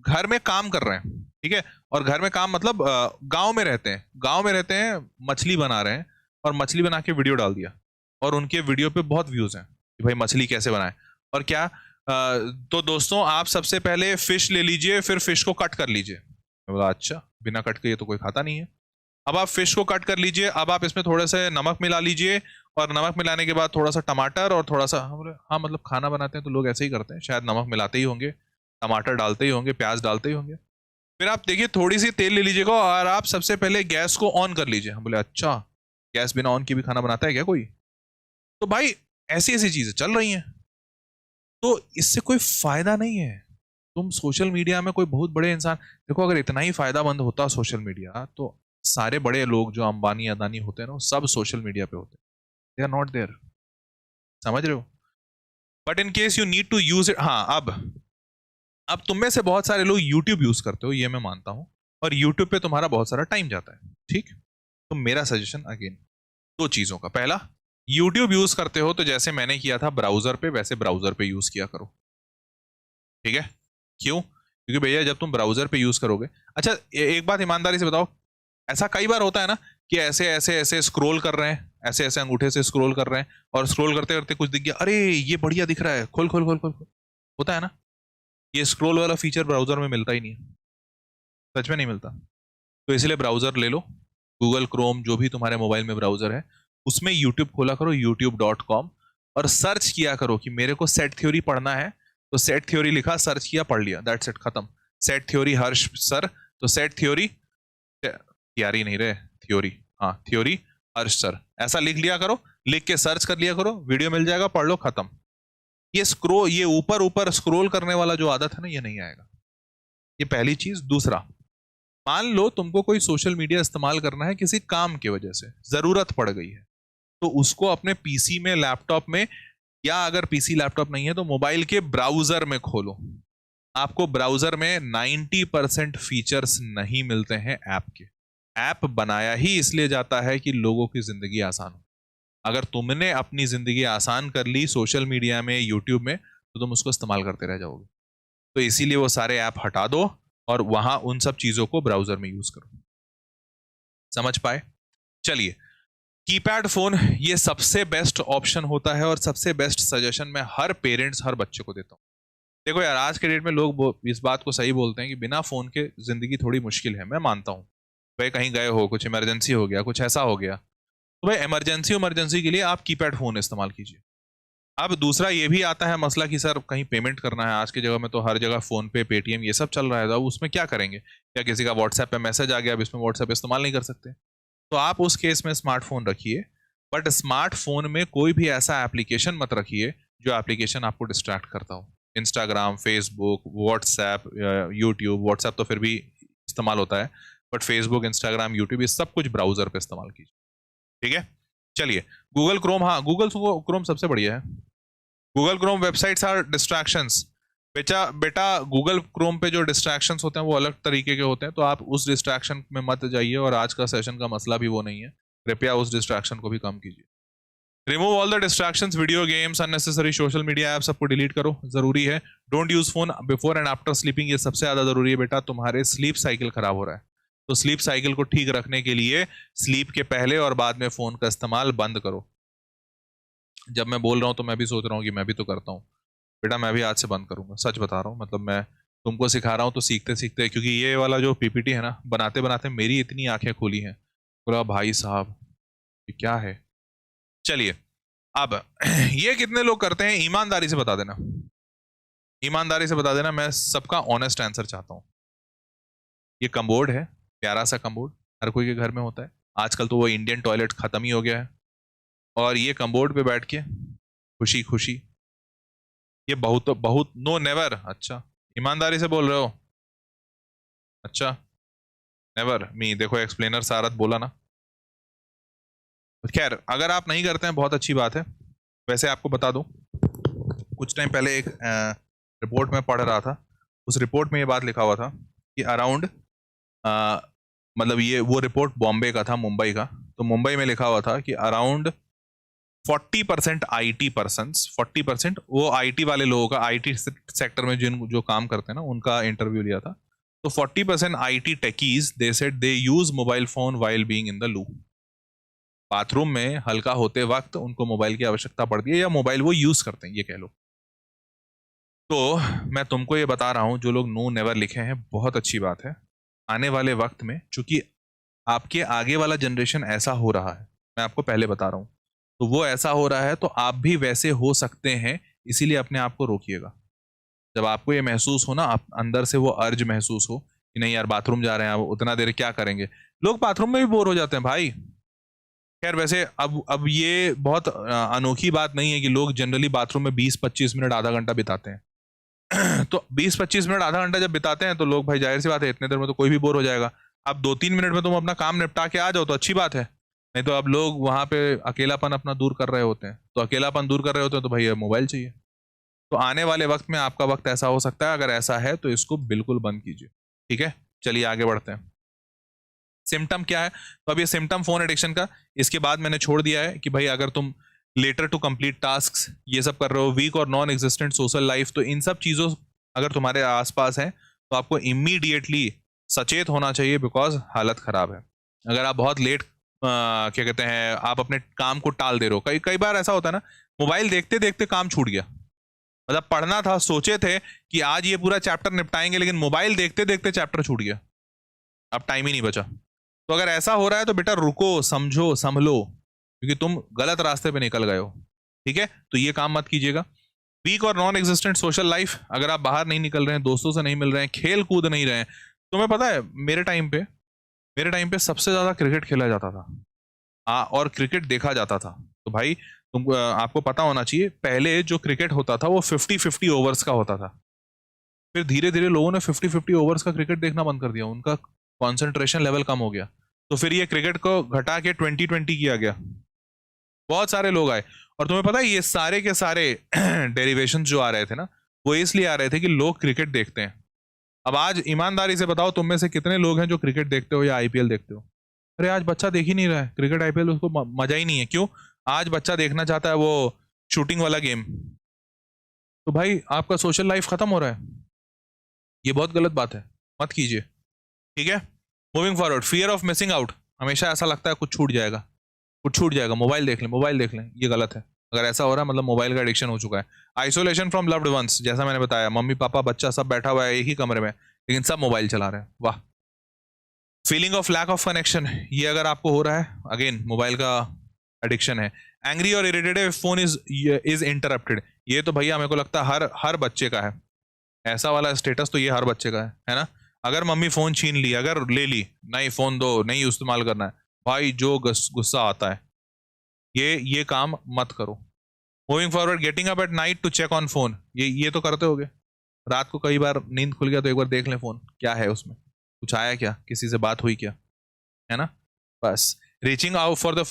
घर में काम कर रहे हैं, ठीक है, और घर में काम मतलब गांव में रहते हैं, मछली बना रहे हैं, और मछली बना के वीडियो डाल दिया, और उनके वीडियो पे बहुत व्यूज हैं कि भाई मछली कैसे बनाए, और क्या तो दोस्तों आप सबसे पहले फिश ले लीजिए, फिर फिश को कट कर लीजिए। मैं बोला अच्छा, बिना कट के ये तो कोई खाता नहीं है। अब आप फिश को कट कर लीजिए, अब आप इसमें थोड़ा सा नमक मिला लीजिए, और नमक मिलाने के बाद थोड़ा सा टमाटर और थोड़ा सा, हम बोले हाँ मतलब खाना बनाते हैं तो लोग ऐसे ही करते हैं, शायद नमक मिलाते ही होंगे, टमाटर डालते ही होंगे, प्याज डालते ही होंगे। फिर आप देखिए थोड़ी सी तेल ले लीजिएगा, और आप सबसे पहले गैस को ऑन कर लीजिए। हम बोले अच्छा, गैस बिना ऑन किए भी खाना बनाता है क्या कोई? तो भाई ऐसी ऐसी चीजें चल रही हैं, तो इससे कोई फायदा नहीं है। तुम सोशल मीडिया में कोई बहुत बड़े इंसान, देखो अगर इतना ही फायदामंद होता सोशल मीडिया, तो सारे बड़े लोग जो अंबानी अदानी होते हैं ना, सब सोशल मीडिया पे होते हैं, दे आर नॉट देयर, समझ रहे हो? But in case you need to use it, हाँ अब तुम में से बहुत सारे लोग यूट्यूब यूज करते हो, ये मैं मानता हूं, और यूट्यूब पे तुम्हारा बहुत सारा टाइम जाता है, ठीक, तो मेरा सजेशन अगेन दो चीजों का, पहला यूट्यूब यूज करते हो तो जैसे मैंने किया था ब्राउजर पे, वैसे ब्राउजर पे यूज किया करो, ठीक है? क्यों? क्योंकि भैया जब तुम ब्राउजर पे यूज करोगे, अच्छा एक बात ईमानदारी से बताओ, ऐसा कई बार होता है ना कि ऐसे ऐसे ऐसे स्क्रॉल कर रहे हैं, ऐसे ऐसे अंगूठे से स्क्रॉल कर रहे हैं, और स्क्रॉल करते करते कुछ दिख गया, अरे ये बढ़िया दिख रहा है, खोल खोल खोल खोल खोल। होता है ना, ये स्क्रॉल वाला फीचर ब्राउजर में मिलता ही नहीं है, सच में नहीं मिलता। तो इसलिए ब्राउजर ले लो, गूगल क्रोम जो भी तुम्हारे मोबाइल में ब्राउजर है, उसमें यूट्यूब खोला करो, youtube.com, और सर्च किया करो कि मेरे को सेट थ्योरी पढ़ना है, तो सेट थ्योरी लिखा, सर्च किया, पढ़ लिया, दैट्स इट, खत्म। सेट थ्योरी हर्ष सर, तो सेट थ्योरी, तैयारी नहीं रहे, थ्योरी, हाँ थ्योरी हर्ष सर, ऐसा लिख लिया करो, लिख के सर्च कर लिया करो, वीडियो मिल जाएगा, पढ़ लो, खत्म। ये ऊपर ऊपर स्क्रोल करने वाला जो आदत है ना, ये नहीं आएगा। ये पहली चीज। दूसरा, मान लो तुमको कोई सोशल मीडिया इस्तेमाल करना है किसी काम की वजह से, जरूरत पड़ गई है, तो उसको अपने पीसी में, लैपटॉप में, या अगर पीसी लैपटॉप नहीं है तो मोबाइल के ब्राउजर में खोलो। आपको ब्राउजर में 90% फीचर्स नहीं मिलते हैं ऐप के। ऐप बनाया ही इसलिए जाता है कि लोगों की जिंदगी आसान हो। अगर तुमने अपनी जिंदगी आसान कर ली सोशल मीडिया में, यूट्यूब में, तो तुम उसको इस्तेमाल करते रह जाओगे। तो इसीलिए वो सारे ऐप हटा दो और वहां उन सब चीजों को ब्राउजर में यूज करो। समझ पाए? चलिए, कीपैड फोन ये सबसे बेस्ट ऑप्शन होता है, और सबसे बेस्ट सजेशन मैं हर पेरेंट्स, हर बच्चे को देता हूं। देखो यार, आज के डेट में लोग इस बात को सही बोलते हैं कि बिना फोन के जिंदगी थोड़ी मुश्किल है, मैं मानता हूं। भाई कहीं गए हो, कुछ इमरजेंसी हो गया, कुछ ऐसा हो गया, तो भाई इमरजेंसी के लिए आप कीपैड फोन इस्तेमाल कीजिए। अब दूसरा ये भी आता है मसला कि सर कहीं पेमेंट करना है, आज की जगह में तो हर जगह फोन पे, पेटीएम, ये सब चल रहा है, तो अब उसमें क्या करेंगे? या किसी का व्हाट्सएप पे मैसेज आ गया, अब इसमें व्हाट्सएप इस्तेमाल नहीं कर सकते, तो आप उस केस में स्मार्टफोन रखिए, बट स्मार्टफोन में कोई भी ऐसा एप्लीकेशन मत रखिए जो एप्लीकेशन आपको डिस्ट्रैक्ट करता हो। Instagram, Facebook, WhatsApp, YouTube, WhatsApp तो फिर भी इस्तेमाल होता है, बट फेसबुक, इंस्टाग्राम, यूट्यूब, ये सब कुछ ब्राउजर पे इस्तेमाल कीजिए, ठीक है? चलिए, गूगल क्रोम, हाँ गूगल क्रोम सबसे बढ़िया है। Google Chrome websites are distractions, बेटा बेटा गूगल क्रोम पे जो डिस्ट्रैक्शंस होते हैं वो अलग तरीके के होते हैं, तो आप उस डिस्ट्रैक्शन में मत जाइए, और आज का सेशन का मसला भी वो नहीं है, कृपया उस डिस्ट्रैक्शन को भी कम कीजिए। Remove all the distractions, video games, unnecessary social media app, सबको डिलीट करो, जरूरी है। Don't use phone before and after sleeping, ये सबसे ज्यादा जरूरी है बेटा, तुम्हारे स्लीप साइकिल खराब हो रहा है, तो स्लीप साइकिल को ठीक रखने के लिए स्लीप के पहले और बाद में फोन का इस्तेमाल बंद करो। जब मैं बोल रहा हूँ तो मैं भी सोच रहा हूँ कि मैं भी तो करता हूँ बेटा, मैं भी आज से बंद करूंगा, सच बता रहा हूँ, मतलब मैं तुमको सिखा रहा हूँ तो सीखते सीखते, क्योंकि ये वाला जो पीपीटी है ना, बनाते बनाते मेरी इतनी आंखें खुली हैं, बोला भाई साहब ये क्या है। चलिए अब ये कितने लोग करते हैं, ईमानदारी से बता देना, ईमानदारी से बता देना, मैं सबका ऑनेस्ट आंसर चाहता हूँ। ये कमबोर्ड है, प्यारा सा कमबोर्ड, हर कोई के घर में होता है, आजकल तो वो इंडियन टॉयलेट खत्म ही हो गया है, और ये कमबोर्ड पे बैठ के खुशी खुशी, ये बहुत बहुत नो नेवर, अच्छा ईमानदारी से बोल रहे हो, अच्छा नेवर मी, देखो एक्सप्लेनर सारथ बोला ना। खैर अगर आप नहीं करते हैं बहुत अच्छी बात है। वैसे आपको बता दूं, कुछ टाइम पहले एक रिपोर्ट में पढ़ रहा था, उस रिपोर्ट में ये बात लिखा हुआ था कि अराउंड, मतलब ये वो रिपोर्ट बॉम्बे का था, मुंबई का, तो मुंबई में लिखा हुआ था कि अराउंड 40% IT पर्सन्स, 40% वो IT वाले लोगों का, IT सेक्टर में जिन जो काम करते हैं ना, उनका इंटरव्यू लिया था, तो 40% IT techies they said they use mobile phone while being in the लू। बाथरूम में हल्का होते वक्त उनको मोबाइल की आवश्यकता पड़ती है, या मोबाइल वो यूज करते हैं, ये कह लो। तो मैं तुमको ये बता रहा हूं, जो लोग नो नेवर लिखे हैं बहुत अच्छी बात है, आने वाले वक्त में चूंकि आपके आगे वाला जनरेशन ऐसा हो रहा है, मैं आपको पहले बता रहा हूं, तो वो ऐसा हो रहा है तो आप भी वैसे हो सकते हैं, इसीलिए अपने आप को रोकिएगा। जब आपको ये महसूस हो ना, आप अंदर से वो अर्ज महसूस हो कि नहीं यार बाथरूम जा रहे हैं, अब उतना देर क्या करेंगे, लोग बाथरूम में भी बोर हो जाते हैं भाई। खैर वैसे अब ये बहुत अनोखी बात नहीं है कि लोग जनरली बाथरूम में 20-25 मिनट आधा घंटा बिताते हैं तो 20-25 मिनट आधा घंटा जब बिताते हैं तो लोग, भाई जाहिर सी बात है इतने देर में तो कोई भी बोर हो जाएगा। अब 2-3 मिनट में तुम अपना काम निपटा के आ जाओ तो अच्छी बात है, नहीं तो अब लोग वहां पे अकेलापन अपना दूर कर रहे होते हैं, तो अकेलापन दूर कर रहे होते हैं तो भाई मोबाइल चाहिए। तो आने वाले वक्त में आपका वक्त ऐसा हो सकता है, अगर ऐसा है तो इसको बिल्कुल बंद कीजिए, ठीक है। चलिए आगे बढ़ते हैं। सिम्टम क्या है, तो अब ये सिम्टम फोन एडिक्शन का, इसके बाद मैंने छोड़ दिया है कि भाई अगर तुम लेटर टू कंप्लीट टास्क ये सब कर रहे हो, वीक और नॉन एग्जिस्टेंट सोशल लाइफ, तो इन सब चीज़ों अगर तुम्हारे आसपास है तो आपको इमीडिएटली सचेत होना चाहिए, बिकॉज हालत खराब है। अगर आप बहुत लेट क्या कहते हैं, आप अपने काम को टाल दे रहे हो, कई कई बार ऐसा होता है ना, मोबाइल देखते देखते काम छूट गया, मतलब पढ़ना था, सोचे थे कि आज ये पूरा चैप्टर निपटाएंगे, लेकिन मोबाइल देखते देखते चैप्टर छूट गया, अब टाइम ही नहीं बचा। तो अगर ऐसा हो रहा है तो बेटा रुको, समझो, संभलो, क्योंकि तुम गलत रास्ते पे निकल गए हो, ठीक है। तो ये काम मत कीजिएगा। वीक और नॉन एग्जिस्टेंट सोशल लाइफ, अगर आप बाहर नहीं निकल रहे हैं, दोस्तों से नहीं मिल रहे हैं, खेल कूद नहीं रहे हैं, तुम्हें पता है मेरे टाइम पे सबसे ज्यादा क्रिकेट खेला जाता था, हाँ, और क्रिकेट देखा जाता था। तो भाई तुम आपको पता होना चाहिए, पहले जो क्रिकेट होता था वो 50-50 ओवर्स का होता था, फिर धीरे धीरे लोगों ने 50-50 ओवर्स का क्रिकेट देखना बंद कर दिया, उनका कॉन्सेंट्रेशन लेवल कम हो गया, तो फिर ये क्रिकेट को घटा के 20-20 किया गया, बहुत सारे लोग आए। और तुम्हें पता है ये सारे के सारे डेरिवेशन जो आ रहे थे ना, वो इसलिए आ रहे थे कि लोग क्रिकेट देखते हैं। अब आज ईमानदारी से बताओ, तुम में से कितने लोग हैं जो क्रिकेट देखते हो या आईपीएल देखते हो? अरे आज बच्चा देख ही नहीं रहा है क्रिकेट आईपीएल, उसको मजा ही नहीं है। क्यों? आज बच्चा देखना चाहता है वो शूटिंग वाला गेम। तो भाई आपका सोशल लाइफ खत्म हो रहा है, ये बहुत गलत बात है, मत कीजिए, ठीक है। Moving forward, fear of missing out, हमेशा ऐसा लगता है कुछ छूट जाएगा, कुछ छूट जाएगा, मोबाइल देख लें, मोबाइल देख लें, ये गलत है। अगर ऐसा हो रहा है मतलब मोबाइल का एडिक्शन हो चुका है। आइसोलेशन फ्रॉम लव्ड वंस, जैसा मैंने बताया, मम्मी पापा बच्चा सब बैठा हुआ है एक ही कमरे में, लेकिन सब मोबाइल चला रहे हैं, वाह। Feeling of lack of connection, ये अगर आपको हो रहा है, अगेन मोबाइल का एडिक्शन है। एंग्री और इरिटेटेड फोन इज इंटरप्टेड, ये तो भैया मेरे को लगता है हर बच्चे का है, ऐसा वाला स्टेटस तो ये हर बच्चे का है ना। अगर मम्मी फोन छीन ली, अगर ले ली, नहीं फोन दो, नहीं इस्तेमाल करना है, भाई जो गुस्सा आता है, ये काम मत करो। Moving forward, getting up at night to check on phone, ये तो करते होगे, रात को कई बार नींद खुल गया तो एक बार देख लें फोन, क्या है उसमें, कुछ आया क्या, किसी से बात हुई क्या, है ना, बस। Reaching out for the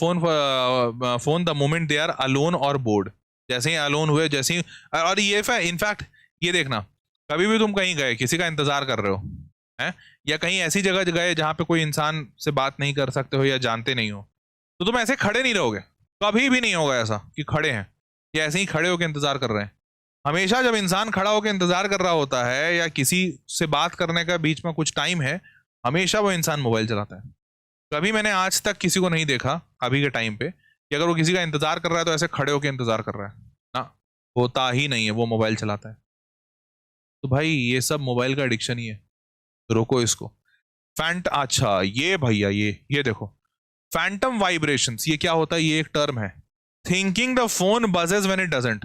phone the moment they are alone और बोर्ड, जैसे ही अलोन हुए, जैसे ही, और ये इनफैक्ट ये देखना, कभी भी तुम कहीं गए, किसी का इंतजार कर रहे हो हैं, या कहीं ऐसी जगह गए जहां पे कोई इंसान से बात नहीं कर सकते हो या जानते नहीं हो, तो तुम ऐसे खड़े नहीं रहोगे। कभी भी नहीं होगा ऐसा कि खड़े हैं या ऐसे ही खड़े होकर इंतजार कर रहे हैं। हमेशा जब इंसान खड़ा होकर इंतजार कर रहा होता है या किसी से बात करने का बीच में कुछ टाइम है, हमेशा वो इंसान मोबाइल चलाता है। कभी मैंने आज तक किसी को नहीं देखा अभी के टाइम पे कि अगर वो किसी का इंतजार कर रहा है तो ऐसे खड़े होकर इंतजार कर रहा है ना, होता ही नहीं है, वो मोबाइल चलाता है। तो भाई ये सब मोबाइल का एडिक्शन ही है, तो रोको इसको। अच्छा ये भैया, ये देखो, फैंटम वाइब्रेशंस, ये क्या होता है? ये एक टर्म है। Thinking the phone buzzes when it doesn't.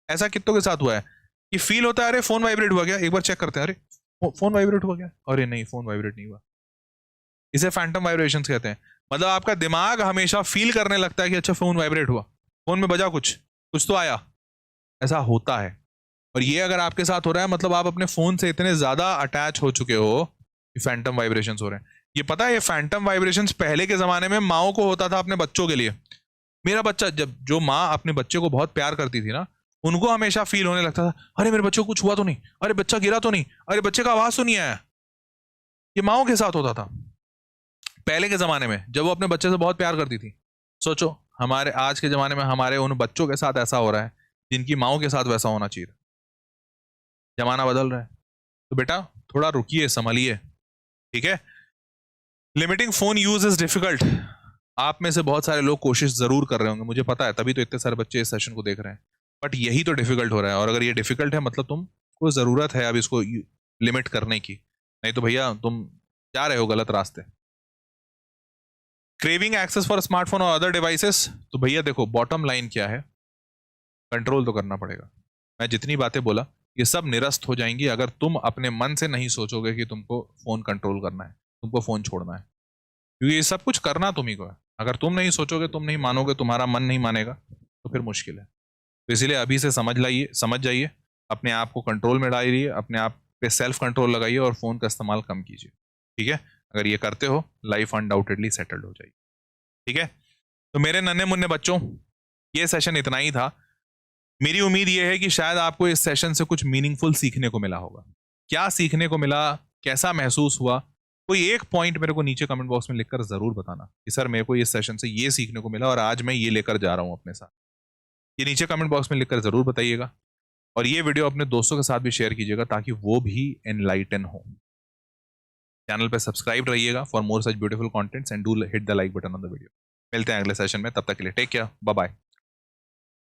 ऐसा कितनों के साथ हुआ है कि फील होता है अरे फोन वाइब्रेट हुआ क्या, एक बार चेक करते हैं, अरे फोन वाइब्रेट हुआ क्या, अरे नहीं फोन वाइब्रेट नहीं हुआ। इसे फैंटम वाइब्रेशंस कहते हैं। मतलब आपका दिमाग हमेशा फील करने लगता है कि अच्छा फोन वाइब्रेट हुआ, फोन में बजा कुछ, कुछ तो आया। ऐसा होता है। और ये अगर आपके साथ हो रहा है, मतलब आप अपने फोन से इतने ज्यादा अटैच हो चुके हो कि फैंटम वाइब्रेशंस हो रहे हैं। ये पता है, ये फैंटम वाइब्रेशंस पहले के जमाने में माओ को होता था अपने बच्चों के लिए। मेरा बच्चा, जब जो माँ अपने बच्चे को बहुत प्यार करती थी ना, उनको हमेशा फील होने लगता था अरे मेरे बच्चे को कुछ हुआ तो नहीं, अरे बच्चा गिरा तो नहीं, अरे बच्चे का आवाज तो नहीं आया। ये माओ के साथ होता था पहले के जमाने में, जब वो अपने बच्चे से बहुत प्यार करती थी। सोचो हमारे आज के जमाने में हमारे उन बच्चों के साथ ऐसा हो रहा है जिनकी माओ के साथ वैसा होना चाहिए। जमाना बदल रहा है, तो बेटा थोड़ा रुकिए, संभलिए, ठीक है। Limiting phone use is difficult. आप में से बहुत सारे लोग कोशिश जरूर कर रहे होंगे, मुझे पता है, तभी तो इतने सारे बच्चे इस सेशन को देख रहे हैं। बट यही तो डिफिकल्ट हो रहा है, और अगर ये डिफिकल्ट है मतलब तुमको जरूरत है अब इसको लिमिट करने की, नहीं तो भैया तुम जा रहे हो गलत रास्ते। क्रेविंग एक्सेस फॉर स्मार्टफोन और अदर डिवाइसेस, तो भैया देखो बॉटम लाइन क्या है, कंट्रोल तो करना पड़ेगा। मैं जितनी बातें बोला ये सब निरस्त हो जाएंगी अगर तुम अपने मन से नहीं सोचोगे कि तुमको फोन कंट्रोल करना है, तुमको फोन छोड़ना है। क्योंकि ये सब कुछ करना तुम्ही को है। अगर तुम नहीं सोचोगे, तुम नहीं मानोगे, तुम्हारा मन नहीं मानेगा, तो फिर मुश्किल है। तो इसलिए अभी से समझ जाइए, अपने आप को कंट्रोल में डालिए, अपने आप पे सेल्फ कंट्रोल लगाइए और फोन का इस्तेमाल कम कीजिए, ठीक है। अगर ये करते हो, लाइफ अनडाउटेडली सेटल्ड हो जाएगी, ठीक है। तो मेरे नन्हे मुन्ने बच्चों, ये सेशन इतना ही था। मेरी उम्मीद ये है कि शायद आपको इस सेशन से कुछ मीनिंगफुल सीखने को मिला होगा। क्या सीखने को मिला, कैसा महसूस हुआ, कोई एक पॉइंट मेरे को नीचे कमेंट बॉक्स में लिखकर जरूर बताना कि सर मेरे को इस सेशन से ये सीखने को मिला और आज मैं ये लेकर जा रहा हूं अपने साथ। ये नीचे कमेंट बॉक्स में लिखकर जरूर बताइएगा, और ये वीडियो अपने दोस्तों के साथ भी शेयर कीजिएगा ताकि वो भी एनलाइटन हो। चैनल पे सब्सक्राइब रहिएगा for more such beautiful contents and do hit the like button on the video. मिलते हैं अगले सेशन में, तब तक के लिए टेक केयर, बाय बाय।